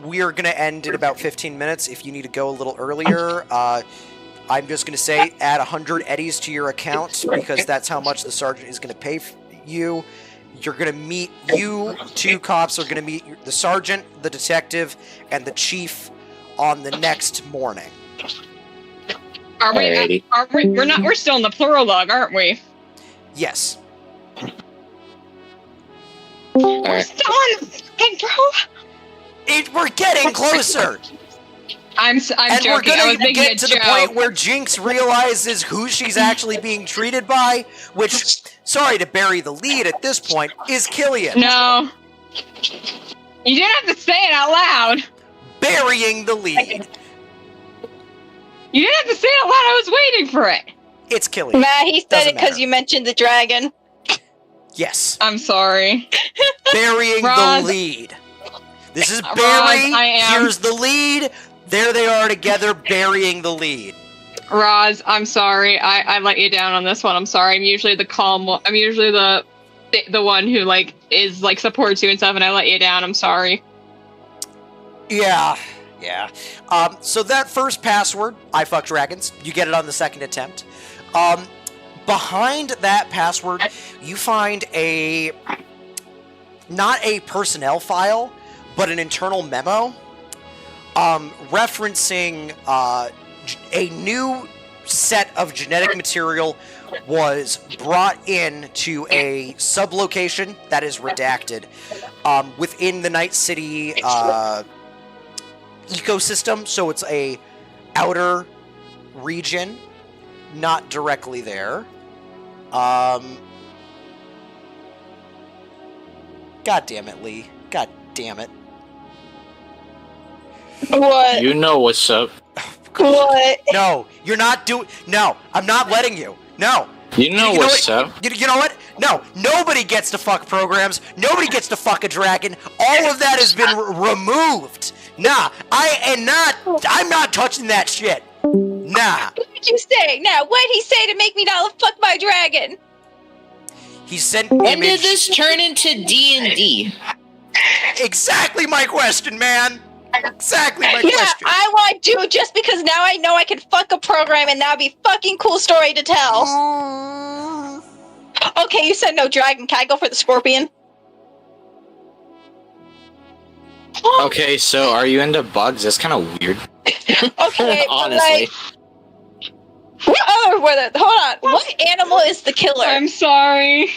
We are gonna end in about 15 minutes. If you need to go a little earlier, I'm just gonna say add 100 eddies to your account, because that's how much the sergeant is gonna pay you. You're gonna meet, you two cops are gonna meet the sergeant, the detective, and the chief on the next morning. Alrighty. We're still in the plural log, aren't we? Yes. Alright. Still in the fucking plural. We're getting closer! I'm And joking. we're I gonna was making get a to joke. the point where Jinx realizes who she's actually being treated by, which, sorry to bury the lead at this point, is Killian. No. You didn't have to say it out loud. Burying the lead. You didn't have to say it out loud. I was waiting for it. It's Killian. Nah, he said Doesn't it because matter. you mentioned the dragon. Yes. I'm sorry. Burying Roz- the lead. This is Roz, Barry. I am- Here's the lead. There they are together, burying the lead. Roz, I'm sorry. I let you down on this one. I'm sorry. I'm usually the calm one. I'm usually the one who is supports you and stuff, and I let you down. I'm sorry. Yeah. So that first password, I fuck dragons, you get it on the second attempt. Behind that password, you find not a personnel file, but an internal memo, referencing a new set of genetic material was brought in to a sublocation that is redacted within the Night City ecosystem, so it's a outer region, not directly there. God damn it, Lee. God damn it. What? You know what's up. What? No, you're not doing. No, I'm not letting you. No. You know what's up. You know what? No, nobody gets to fuck programs. Nobody gets to fuck a dragon. All of that has been removed. Nah, I'm not touching that shit. Nah. What did you say? Now, what did he say to make me not fuck my dragon? He sent When image. did this turn into D&D? Exactly my question, man. Exactly my Yeah, question. I want to do it just because now I know I can fuck a program and that'd be a fucking cool story to tell. Okay, you said no dragon. Can I go for the scorpion? Okay, so are you into bugs? That's kind of weird. Okay, Honestly. What other were there? Hold on. What animal is the killer? I'm sorry.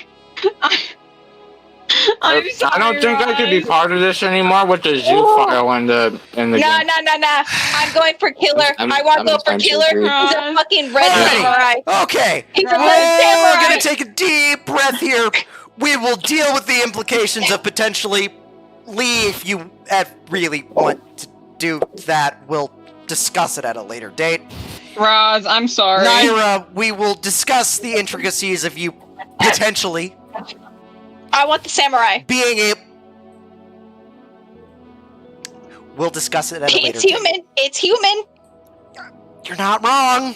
I'm sorry. I don't think I could be Ryan. part of this anymore with the zoo file in the No. game. I'm going for killer. I want to go for I'm killer. so He's a fucking red Alrighty. samurai. Okay. He's a We're red samurai. gonna take a deep breath here. We will deal with the implications of potentially Lee, if you really want to do that, we'll discuss it at a later date. Roz, I'm sorry. Naira, we will discuss the intricacies of you potentially I want the samurai. being a... We'll discuss it at a later It's date. human. It's human. You're not wrong.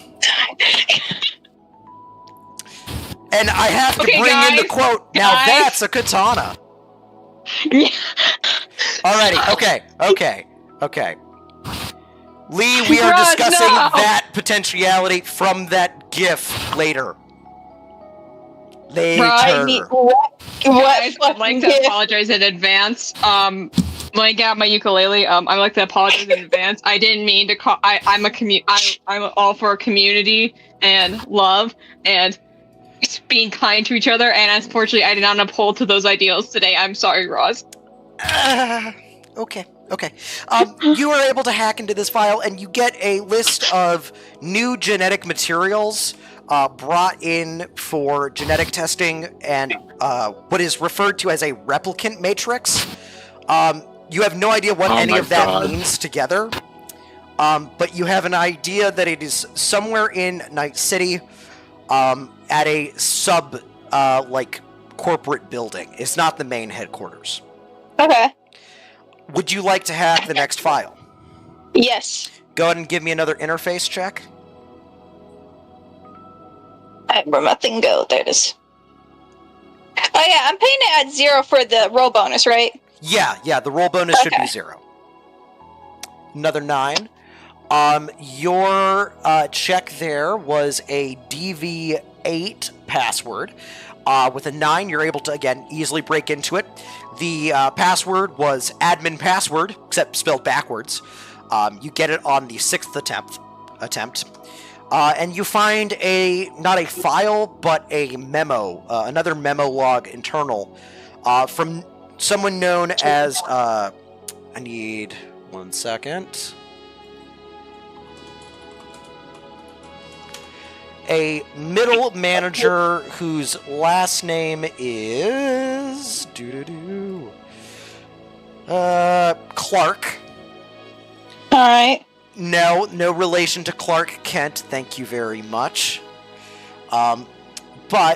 And I have to Okay, bring in the guys, quote. Now guys. that's a katana. Alrighty, okay. Lee, we are Roz, discussing no. that potentiality from that GIF later. Later. What Guys, I'd like fucking to gift? apologize in advance. When I got my ukulele, I'd like to apologize in advance. I didn't mean to call. I'm all for community and love and being kind to each other. And unfortunately, I did not uphold to those ideals today. I'm sorry, Roz. Okay. You are able to hack into this file, and you get a list of new genetic materials brought in for genetic testing and what is referred to as a replicant matrix. You have no idea what any my of that God. means together, but you have an idea that it is somewhere in Night City at a corporate building. It's not the main headquarters. Okay. Would you like to hack the next file? Yes. Go ahead and give me another interface check. Alright, where'd my thing go? There it is. Oh yeah, I'm paying it at 0 for the roll bonus, right? Yeah, the roll bonus should be Okay. 0. Another 9. Your check there was a DV8 password. With a 9, you're able to, again, easily break into it. The password was admin password, except spelled backwards. You get it on the 6th attempt. And you find not a file, but a memo, another memo log internal, from someone known as, I need 1 second. A middle manager whose last name is Clark. Alright. No relation to Clark Kent. Thank you very much. But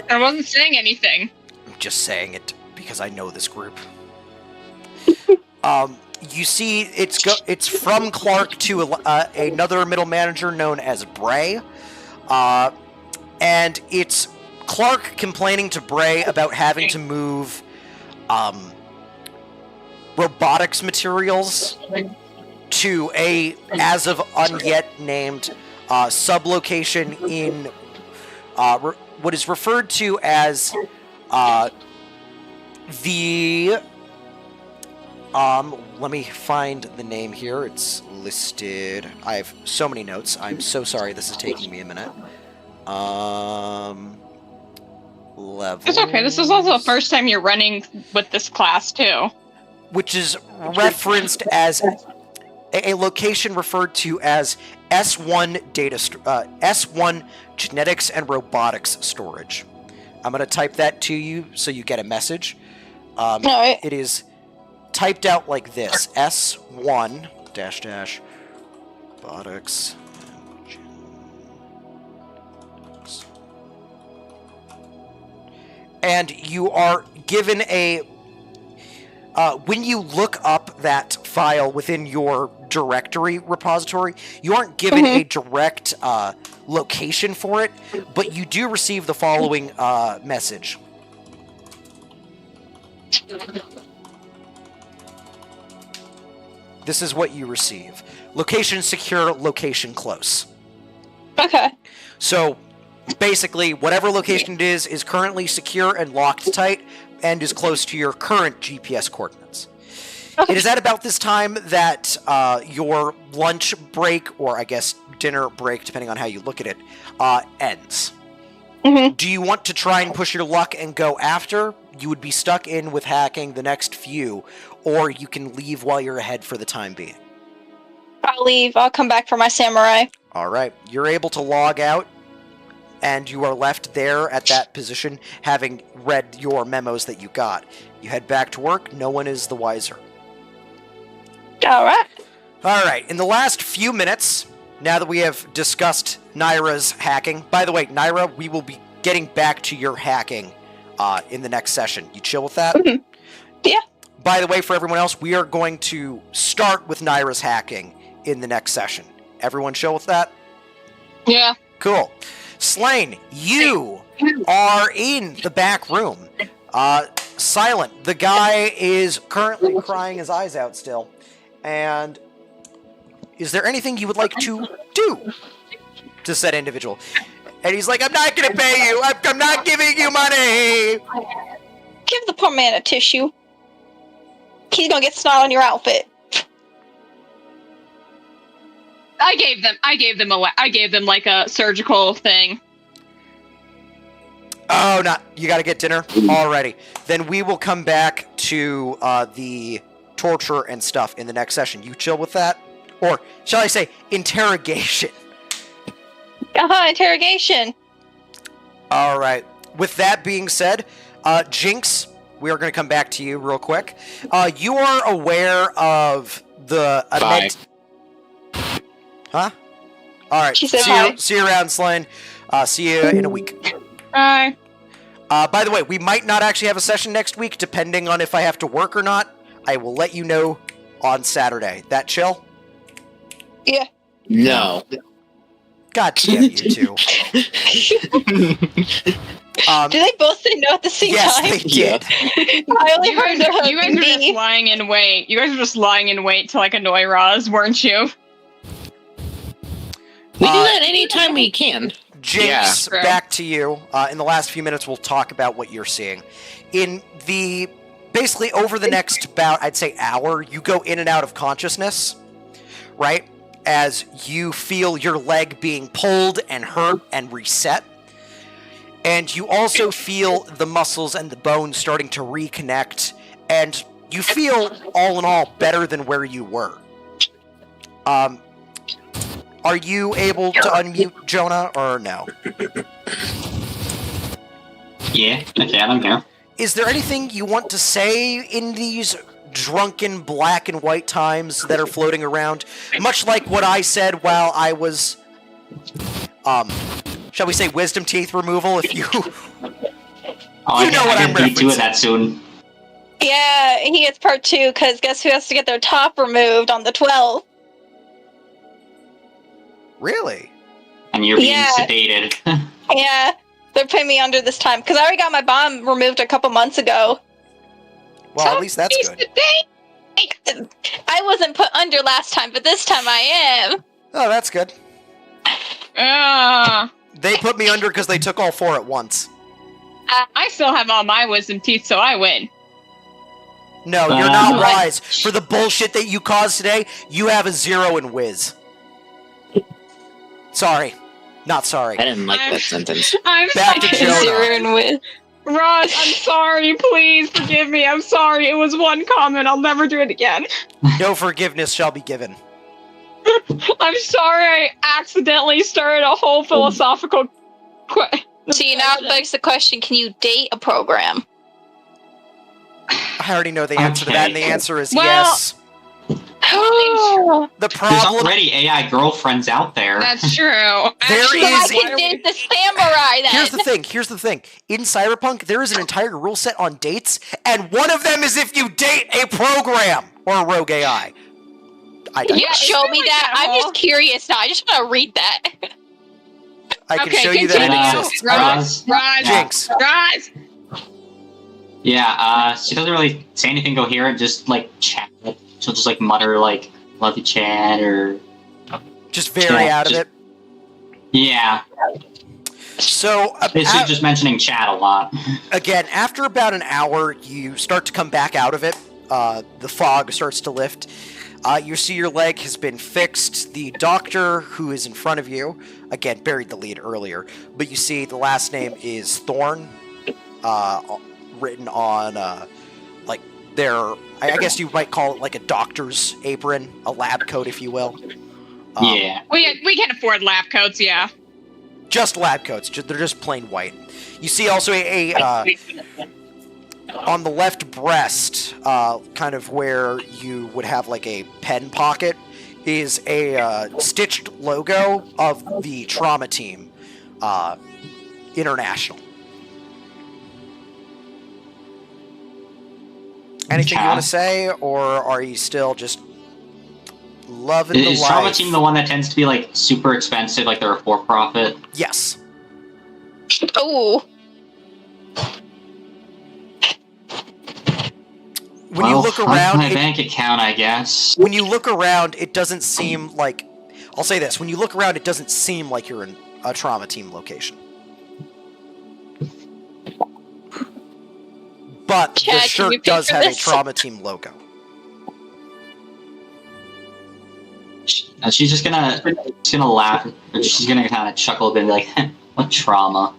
I wasn't saying anything. I'm just saying it because I know this group. You see, it's from Clark to another middle manager known as Bray. And it's Clark complaining to Bray about having to move robotics materials to a as of unyet named sublocation in what is referred to as the let me find the name here. It's listed. I have so many notes. I'm so sorry this is taking me a minute. Level. It's okay. This is also the first time you're running with this class too. Which is referenced as a location referred to as S1 S1 Genetics and Robotics Storage. I'm going to type that to you so you get a message. All right. It is typed out like this: S1 robotics. And you are given a... when you look up that file within your directory repository, you aren't given a direct location for it, but you do receive the following message. This is what you receive. Location secure, location close. Okay. So, basically, whatever location it is currently secure and locked tight, and is close to your current GPS coordinates. Okay. It is at about this time that your lunch break, or I guess dinner break, depending on how you look at it, ends. Mm-hmm. Do you want to try and push your luck and go after? You would be stuck in with hacking the next few, or you can leave while you're ahead for the time being. I'll leave. I'll come back for my samurai. Alright, you're able to log out, and you are left there at that position, having read your memos that you got. You head back to work, no one is the wiser. Alright. Alright, in the last few minutes, now that we have discussed Naira's hacking... By the way, Naira, we will be getting back to your hacking in the next session. You chill with that? Mm-hmm. Yeah. By the way, for everyone else, we are going to start with Naira's hacking in the next session. Everyone chill with that? Yeah. Cool. Slain, you are in the back room. Silent, the guy is currently crying his eyes out still. And is there anything you would like to do to said individual? And he's like, I'm not going to pay you. I'm not giving you money. Give the poor man a tissue. He's gonna get snot on your outfit. I gave them like a surgical thing. Oh, not. You got to get dinner? Alrighty. Then we will come back to the torture and stuff in the next session. You chill with that? Or, shall I say, interrogation. Interrogation. Alright. With that being said, Jinx, we are going to come back to you real quick. You are aware of the event... Huh? Alright. She said hi. See you around, Slane. See you in a week. Bye. By the way, we might not actually have a session next week, depending on if I have to work or not. I will let you know on Saturday. That chill? Yeah. No. God damn you two. Did they both say no at the same yes, time? they did. I only heard You guys were just lying in wait. You guys were just lying in wait to like annoy Roz, weren't you? We do that anytime we can. Jinx, Yeah. back to you. In the last few minutes, we'll talk about what you're seeing. In the... Basically, over the next about, I'd say, hour, you go in and out of consciousness, right? As you feel your leg being pulled and hurt and reset. And you also feel the muscles and the bones starting to reconnect. And you feel, all in all, better than where you were. Are you able to unmute Jonah, or no? Yeah, I can, I'm here. Is there anything you want to say in these drunken black and white times that are floating around? Much like what I said while I was, shall we say wisdom teeth removal, if you... Oh, You know what I I'm can beat you referencing. with that soon. Yeah, he gets part 2, because guess who has to get their top removed on the 12th? Really? And you're being Yeah. sedated. Yeah, they're putting me under this time, because I already got my bomb removed a couple months ago. Well, at least that's good. I wasn't put under last time, but this time I am. Oh, that's good. They put me under because they took all 4 at once. I still have all my wisdom teeth, so I win. No, you're not What? wise. For the bullshit that you caused today, you have a 0 in whiz. Sorry. Not sorry. I didn't like that sentence. I'm Back to sorry. Jonah. Zero with. Roz, I'm sorry. Please forgive me. I'm sorry. It was one comment. I'll never do it again. No forgiveness shall be given. I'm sorry I accidentally started a whole philosophical See, now it begs the question, can you date a program? I already know the answer to that, and the answer is Well- yes. Oh, The There's problem... already AI girlfriends out there. That's true. There Actually, is- I can date the samurai then. Here's the thing. In Cyberpunk, there is an entire rule set on dates, and one of them is if you date a program or a rogue AI. Can you show me that? I'm Devil. just curious now. I just want to read that. I can Okay, show you that it continue. exists. Roz, Yeah. Jinx. Roz. Yeah, she doesn't really say anything coherent, just like chat. She'll just like mutter like love you chat or Just very Yeah, out of just- it. yeah. So, Basically just mentioning chat a lot. again, after about an hour, you start to come back out of it. The fog starts to lift. You see your leg has been fixed. The doctor who is in front of you, again, buried the lead earlier, but you see the last name is Thorn, written on, like, their, I guess you might call it like a doctor's apron, a lab coat, if you will. Yeah. We can afford lab coats, yeah. Just lab coats. They're just plain white. You see also on the left breast, kind of where you would have like a pen pocket, is a stitched logo of the trauma team, International. Anything you want to say, or are you still just loving the Is life? Trauma Team the one that tends to be like super expensive, like they're a for-profit? Yes. Oh, When you look Well, around, my bank account, I guess. when you look around, it doesn't seem like... I'll say this. When you look around, it doesn't seem like you're in a trauma team location. But Chad, the can you shirt pay does for have a this? trauma team logo. She's just gonna laugh. Or she's gonna kind of chuckle a bit and be like, "What trauma?"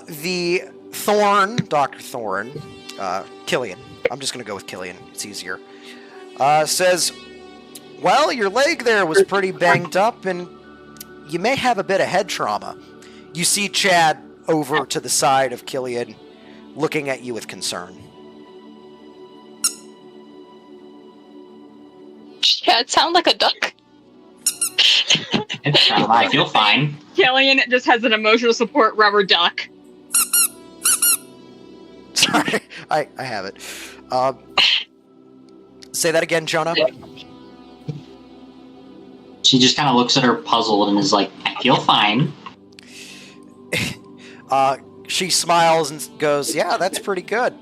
The Thorn, Dr. Thorn, Killian, I'm just going to go with Killian, it's easier, says, well, your leg there was pretty banged up, and you may have a bit of head trauma. You see Chad over to the side of Killian, looking at you with concern. Chad sound like a duck. It's trauma. I feel fine. Killian just has an emotional support rubber duck. Sorry, I have it. Say that again, Jonah. She just kind of looks at her puzzled and is like, "I feel fine." She smiles and goes, yeah, that's pretty good.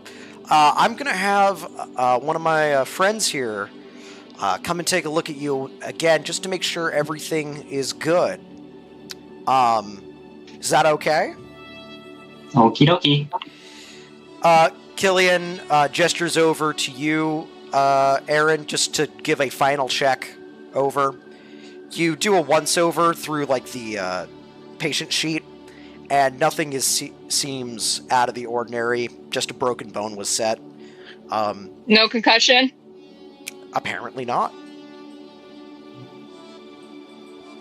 I'm going to have one of my friends here come and take a look at you again, just to make sure everything is good. Is that okay? Okie dokie. Killian gestures over to you, Aaron, just to give a final check over. You do a once-over through, like, the patient sheet, and nothing seems out of the ordinary. Just a broken bone was set. No concussion? Apparently not.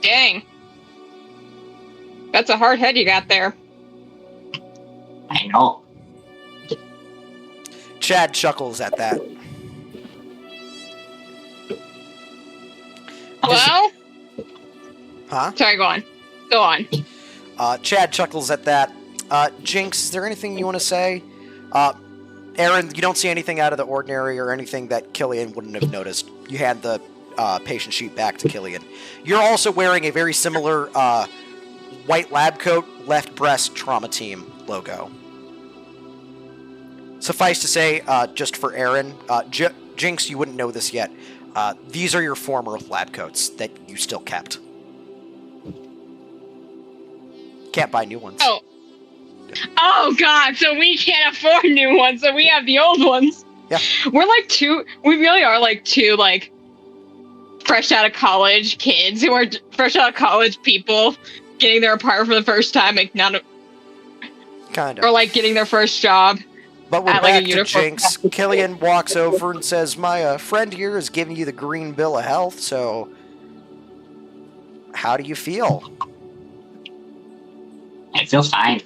Dang. That's a hard head you got there. I know. Chad chuckles at that. Well? Huh? Sorry, go on. Go on. Chad chuckles at that. Jinx, is there anything you want to say? Aaron, you don't see anything out of the ordinary or anything that Killian wouldn't have noticed. You hand the patient sheet back to Killian. You're also wearing a very similar white lab coat, left breast trauma team logo. Suffice to say, just for Aaron, Jinx, you wouldn't know this yet. These are your former lab coats that you still kept. Can't buy new ones. Oh. Oh god, so we can't afford new ones, so we have the old ones. Yeah. We're like we really are like two, like, fresh out of college kids who are fresh out of college people getting their apartment for the first time, like, Kind of. or like getting their first job. But we're At, like, a back to uniform Jinx. Killian walks over and says, my friend here is giving you the green bill of health, so how do you feel? It feels fine.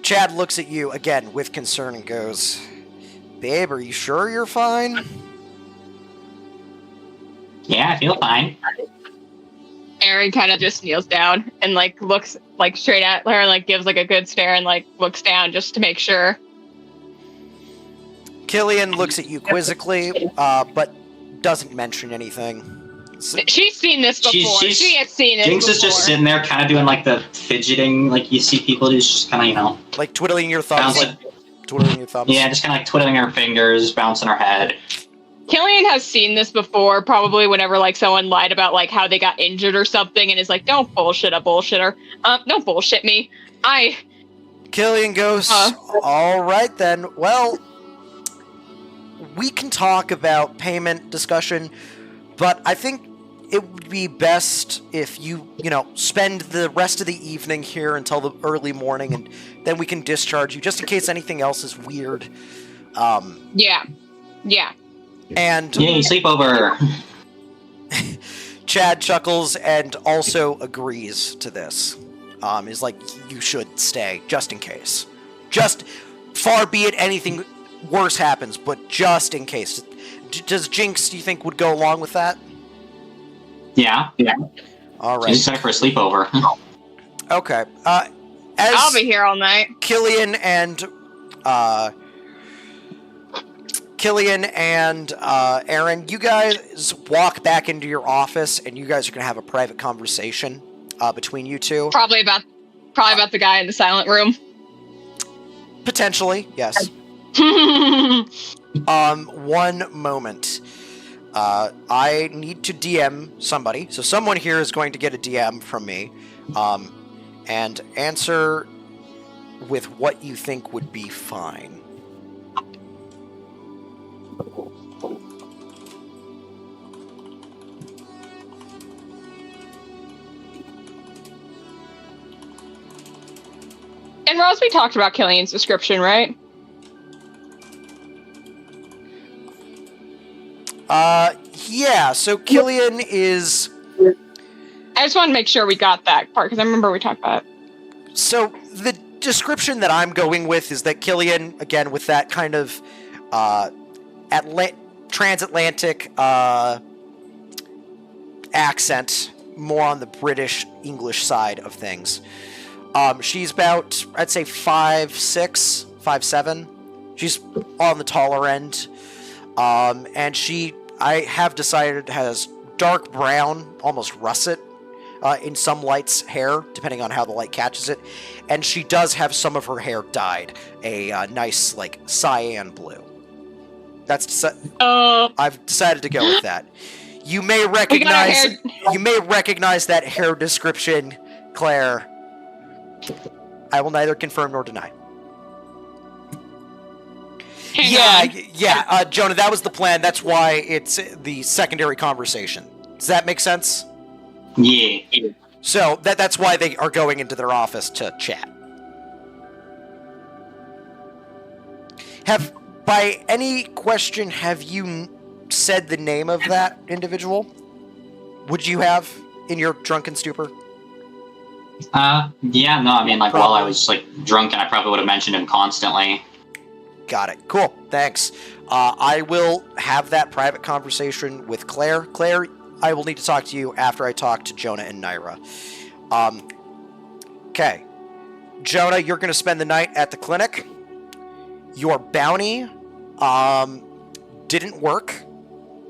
Chad looks at you again with concern and goes, babe, are you sure you're fine? Yeah, I feel fine. Aaron kind of just kneels down and like looks like straight at her and like gives like a good stare and like looks down just to make sure. Killian looks at you quizzically, but doesn't mention anything. She's seen this before. She has seen it. Jinx before. is just sitting there, kind of doing like the fidgeting, like you see people do, just kind of, like twiddling your thumbs. bouncing. Twiddling your thumbs. Yeah, just kind of like twiddling her fingers, bouncing her head. Killian has seen this before, probably whenever like someone lied about like how they got injured or something, and is like, "Don't bullshit a bullshitter. Don't bullshit me. Killian goes, all right then. Well, we can talk about payment discussion, but I think it would be best if you spend the rest of the evening here until the early morning, and then we can discharge you, just in case anything else is weird. Yeah. And Yay, sleepover. Chad chuckles and also agrees to this. Is like, you should stay, just in case. Just, far be it anything worse happens, but just in case. Does Jinx, do you think, would go along with that? Yeah. All right. She's excited for a sleepover. Okay. I'll be here all night. Killian and Aaron, you guys walk back into your office, and you guys are going to have a private conversation between you two. Probably about the guy in the silent room. Potentially, yes. One moment. I need to DM somebody, so someone here is going to get a DM from me, and answer with what you think would be fine. And Ross, we talked about Killian's description, right? Yeah, so Killian is... I just want to make sure we got that part, because I remember we talked about it. So, the description that I'm going with is that Killian, again, with that kind of transatlantic accent, more on the British English side of things. She's about, I'd say, 5'6", 5'7". She's on the taller end. And I have decided, has dark brown, almost russet, in some light's hair, depending on how the light catches it. And she does have some of her hair dyed a nice, like, cyan blue. I've decided to go with that. You may recognize that hair description, Claire. I will neither confirm nor deny. Yeah, Jonah, that was the plan. That's why it's the secondary conversation. Does that make sense? Yeah. So that's why they are going into their office to chat. By any question, have you said the name of that individual? Would you have in your drunken stupor? Yeah, no, I mean, like, while I was, like, drunk, and I probably would have mentioned him constantly. Got it. Cool. Thanks. I will have that private conversation with Claire. Claire, I will need to talk to you after I talk to Jonah and Naira. Okay. Jonah, you're going to spend the night at the clinic. Your bounty didn't work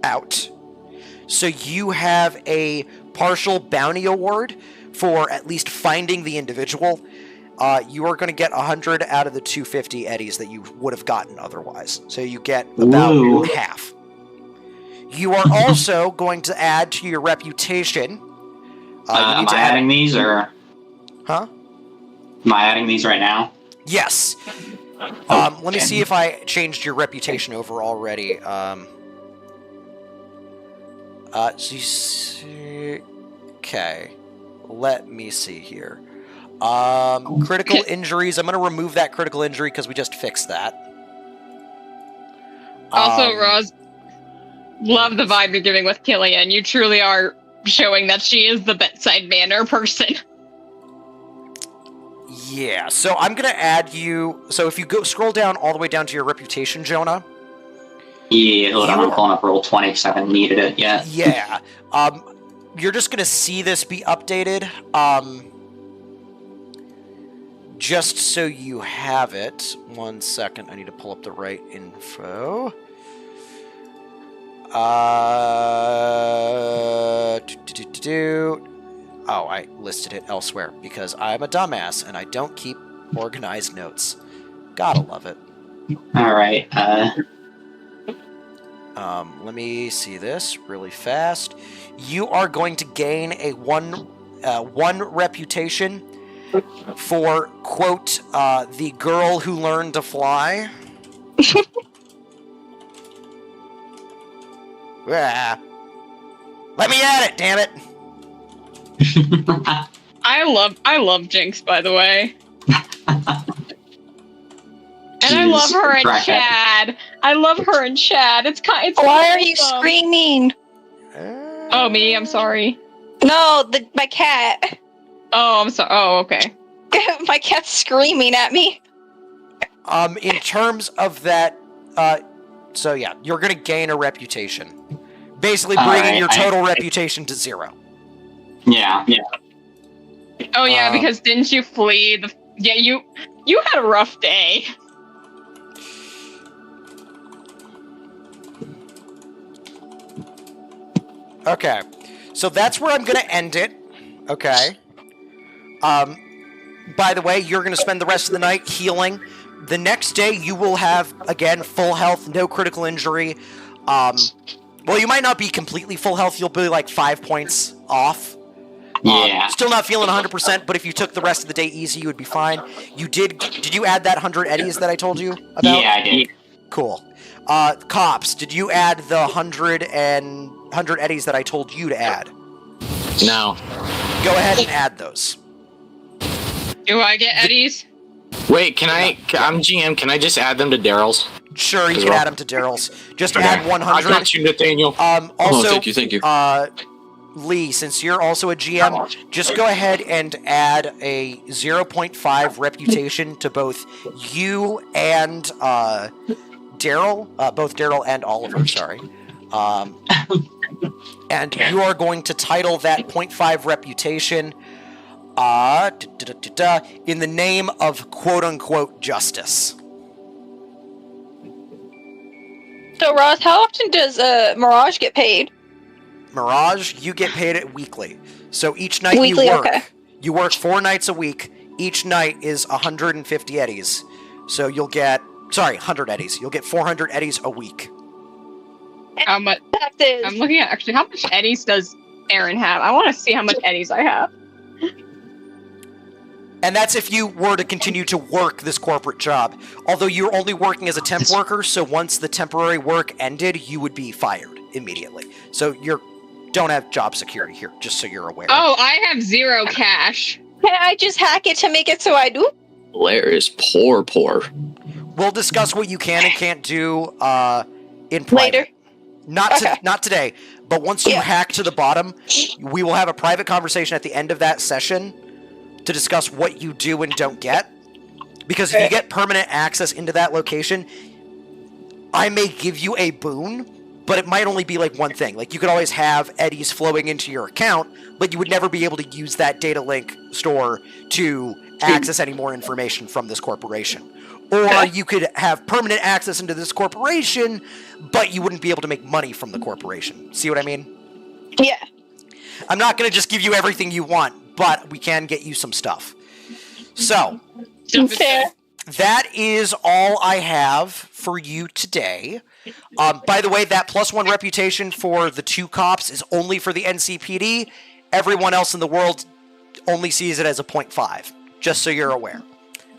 out. So you have a partial bounty award for at least finding the individual. You are going to get 100 out of the 250 eddies that you would have gotten otherwise. So you get about half. You are also going to add to your reputation. Am I adding these, or? Huh? Am I adding these right now? Yes. Let me see if I changed your reputation over already. Okay. Let me see here. Critical injuries. I'm going to remove that critical injury because we just fixed that. Also, Roz, love the vibe you're giving with Killian. You truly are showing that she is the bedside manner person. Yeah, so I'm going to add you... So if you go scroll down all the way down to your reputation, Jonah... Yeah, hold on, I'm pulling up roll 20 because I haven't needed it yet. Yeah. You're just going to see this be updated. Just so you have it. 1 second, I need to pull up the right info. Oh, I listed it elsewhere because I'm a dumbass and I don't keep organized notes. Gotta love it. Alright, let me see this really fast. You are going to gain a one reputation for, quote, the girl who learned to fly. Let me at it, damn it! I love Jinx, by the way. And I love her and Chad. I love her and Chad. It's Why are you screaming? Oh, me? I'm sorry. No, my cat. Oh, I'm sorry. Oh, okay. My cat's screaming at me. In terms of that, so yeah, you're gonna gain a reputation. Basically bringing your total reputation to 0. Yeah. Oh, yeah, because didn't you flee Yeah, you had a rough day. Okay, so that's where I'm gonna end it. Okay. By the way, you're gonna spend the rest of the night healing. The next day, you will have, again, full health, no critical injury. Well, you might not be completely full health. You'll be like 5 points off. Yeah. Still not feeling 100%, but if you took the rest of the day easy, you would be fine. Did you add that 100 eddies that I told you about? Yeah, I did. Cool. Cops, did you add the 100 eddies that I told you to add? No. Go ahead and add those. Do I get eddies? Wait, I'm GM, can I just add them to Daryl's? Sure, you can add them to Daryl's. Just add 100. I got you, Nathaniel. Also, thank you. Lee, since you're also a GM, just go ahead and add a 0.5 reputation to both you and Daryl, both Daryl and Oliver, sorry. And you are going to title that 0.5 reputation in the name of quote-unquote justice. So, Ross, how often does Mirage get paid? Mirage, you get paid it weekly. So each night Weekly, you work. okay. You work 4 nights a week. Each night is 150 eddies. So you'll get... Sorry, 100 eddies. You'll get 400 eddies a week. How much? Taxes. I'm looking at, actually, how much eddies does Aaron have? I want to see how much eddies I have. And that's if you were to continue to work this corporate job. Although you're only working as a temp worker, so once the temporary work ended, you would be fired immediately. So you don't have job security here, just so you're aware. Oh, I have 0 cash. Can I just hack it to make it so I do? Blair is poor. We'll discuss what you can and can't do in private. Later. Not today, but once you hack to the bottom, we will have a private conversation at the end of that session to discuss what you do and don't get. Because if you get permanent access into that location, I may give you a boon, but it might only be like one thing. Like, you could always have eddies flowing into your account, but you would never be able to use that data link store to access any more information from this corporation. Or you could have permanent access into this corporation, but you wouldn't be able to make money from the corporation. See what I mean? Yeah. I'm not going to just give you everything you want, but we can get you some stuff. So, Fair. that is all I have for you today. By the way, that +1 reputation for the 2 cops is only for the NCPD. Everyone else in the world only sees it as a 0.5, just so you're aware.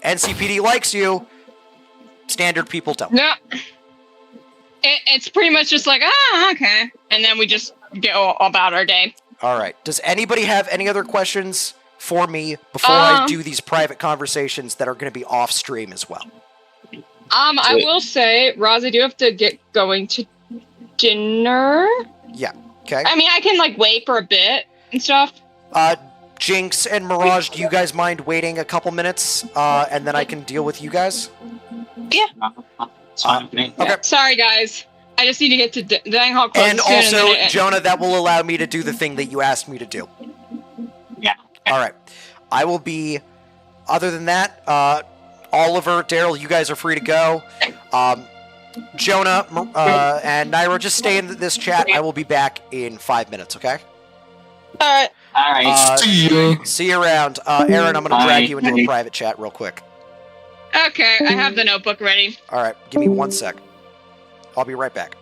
NCPD likes you. Standard people don't. No. It's pretty much just like, okay. And then we just go about our day. All right. Does anybody have any other questions for me before I do these private conversations that are going to be off stream as well. I will say, Roz, I do have to get going to dinner. Yeah. Okay. I mean, I can like wait for a bit and stuff. Jinx and Mirage, do you guys mind waiting a couple minutes, and then I can deal with you guys? It's fine with me. Okay. Sorry, guys. I just need to get to Dang Hall Club. And also, Jonah, that will allow me to do the thing that you asked me to do. Yeah. All right. I will be. Other than that, Oliver, Daryl, you guys are free to go. Jonah and Nairo, just stay in this chat. I will be back in 5 minutes. Okay. All right. All right. See ya. See you around. Aaron, I'm going to Bye. drag you into a private chat real quick. Okay, I have the notebook ready. All right. Give me 1 sec. I'll be right back.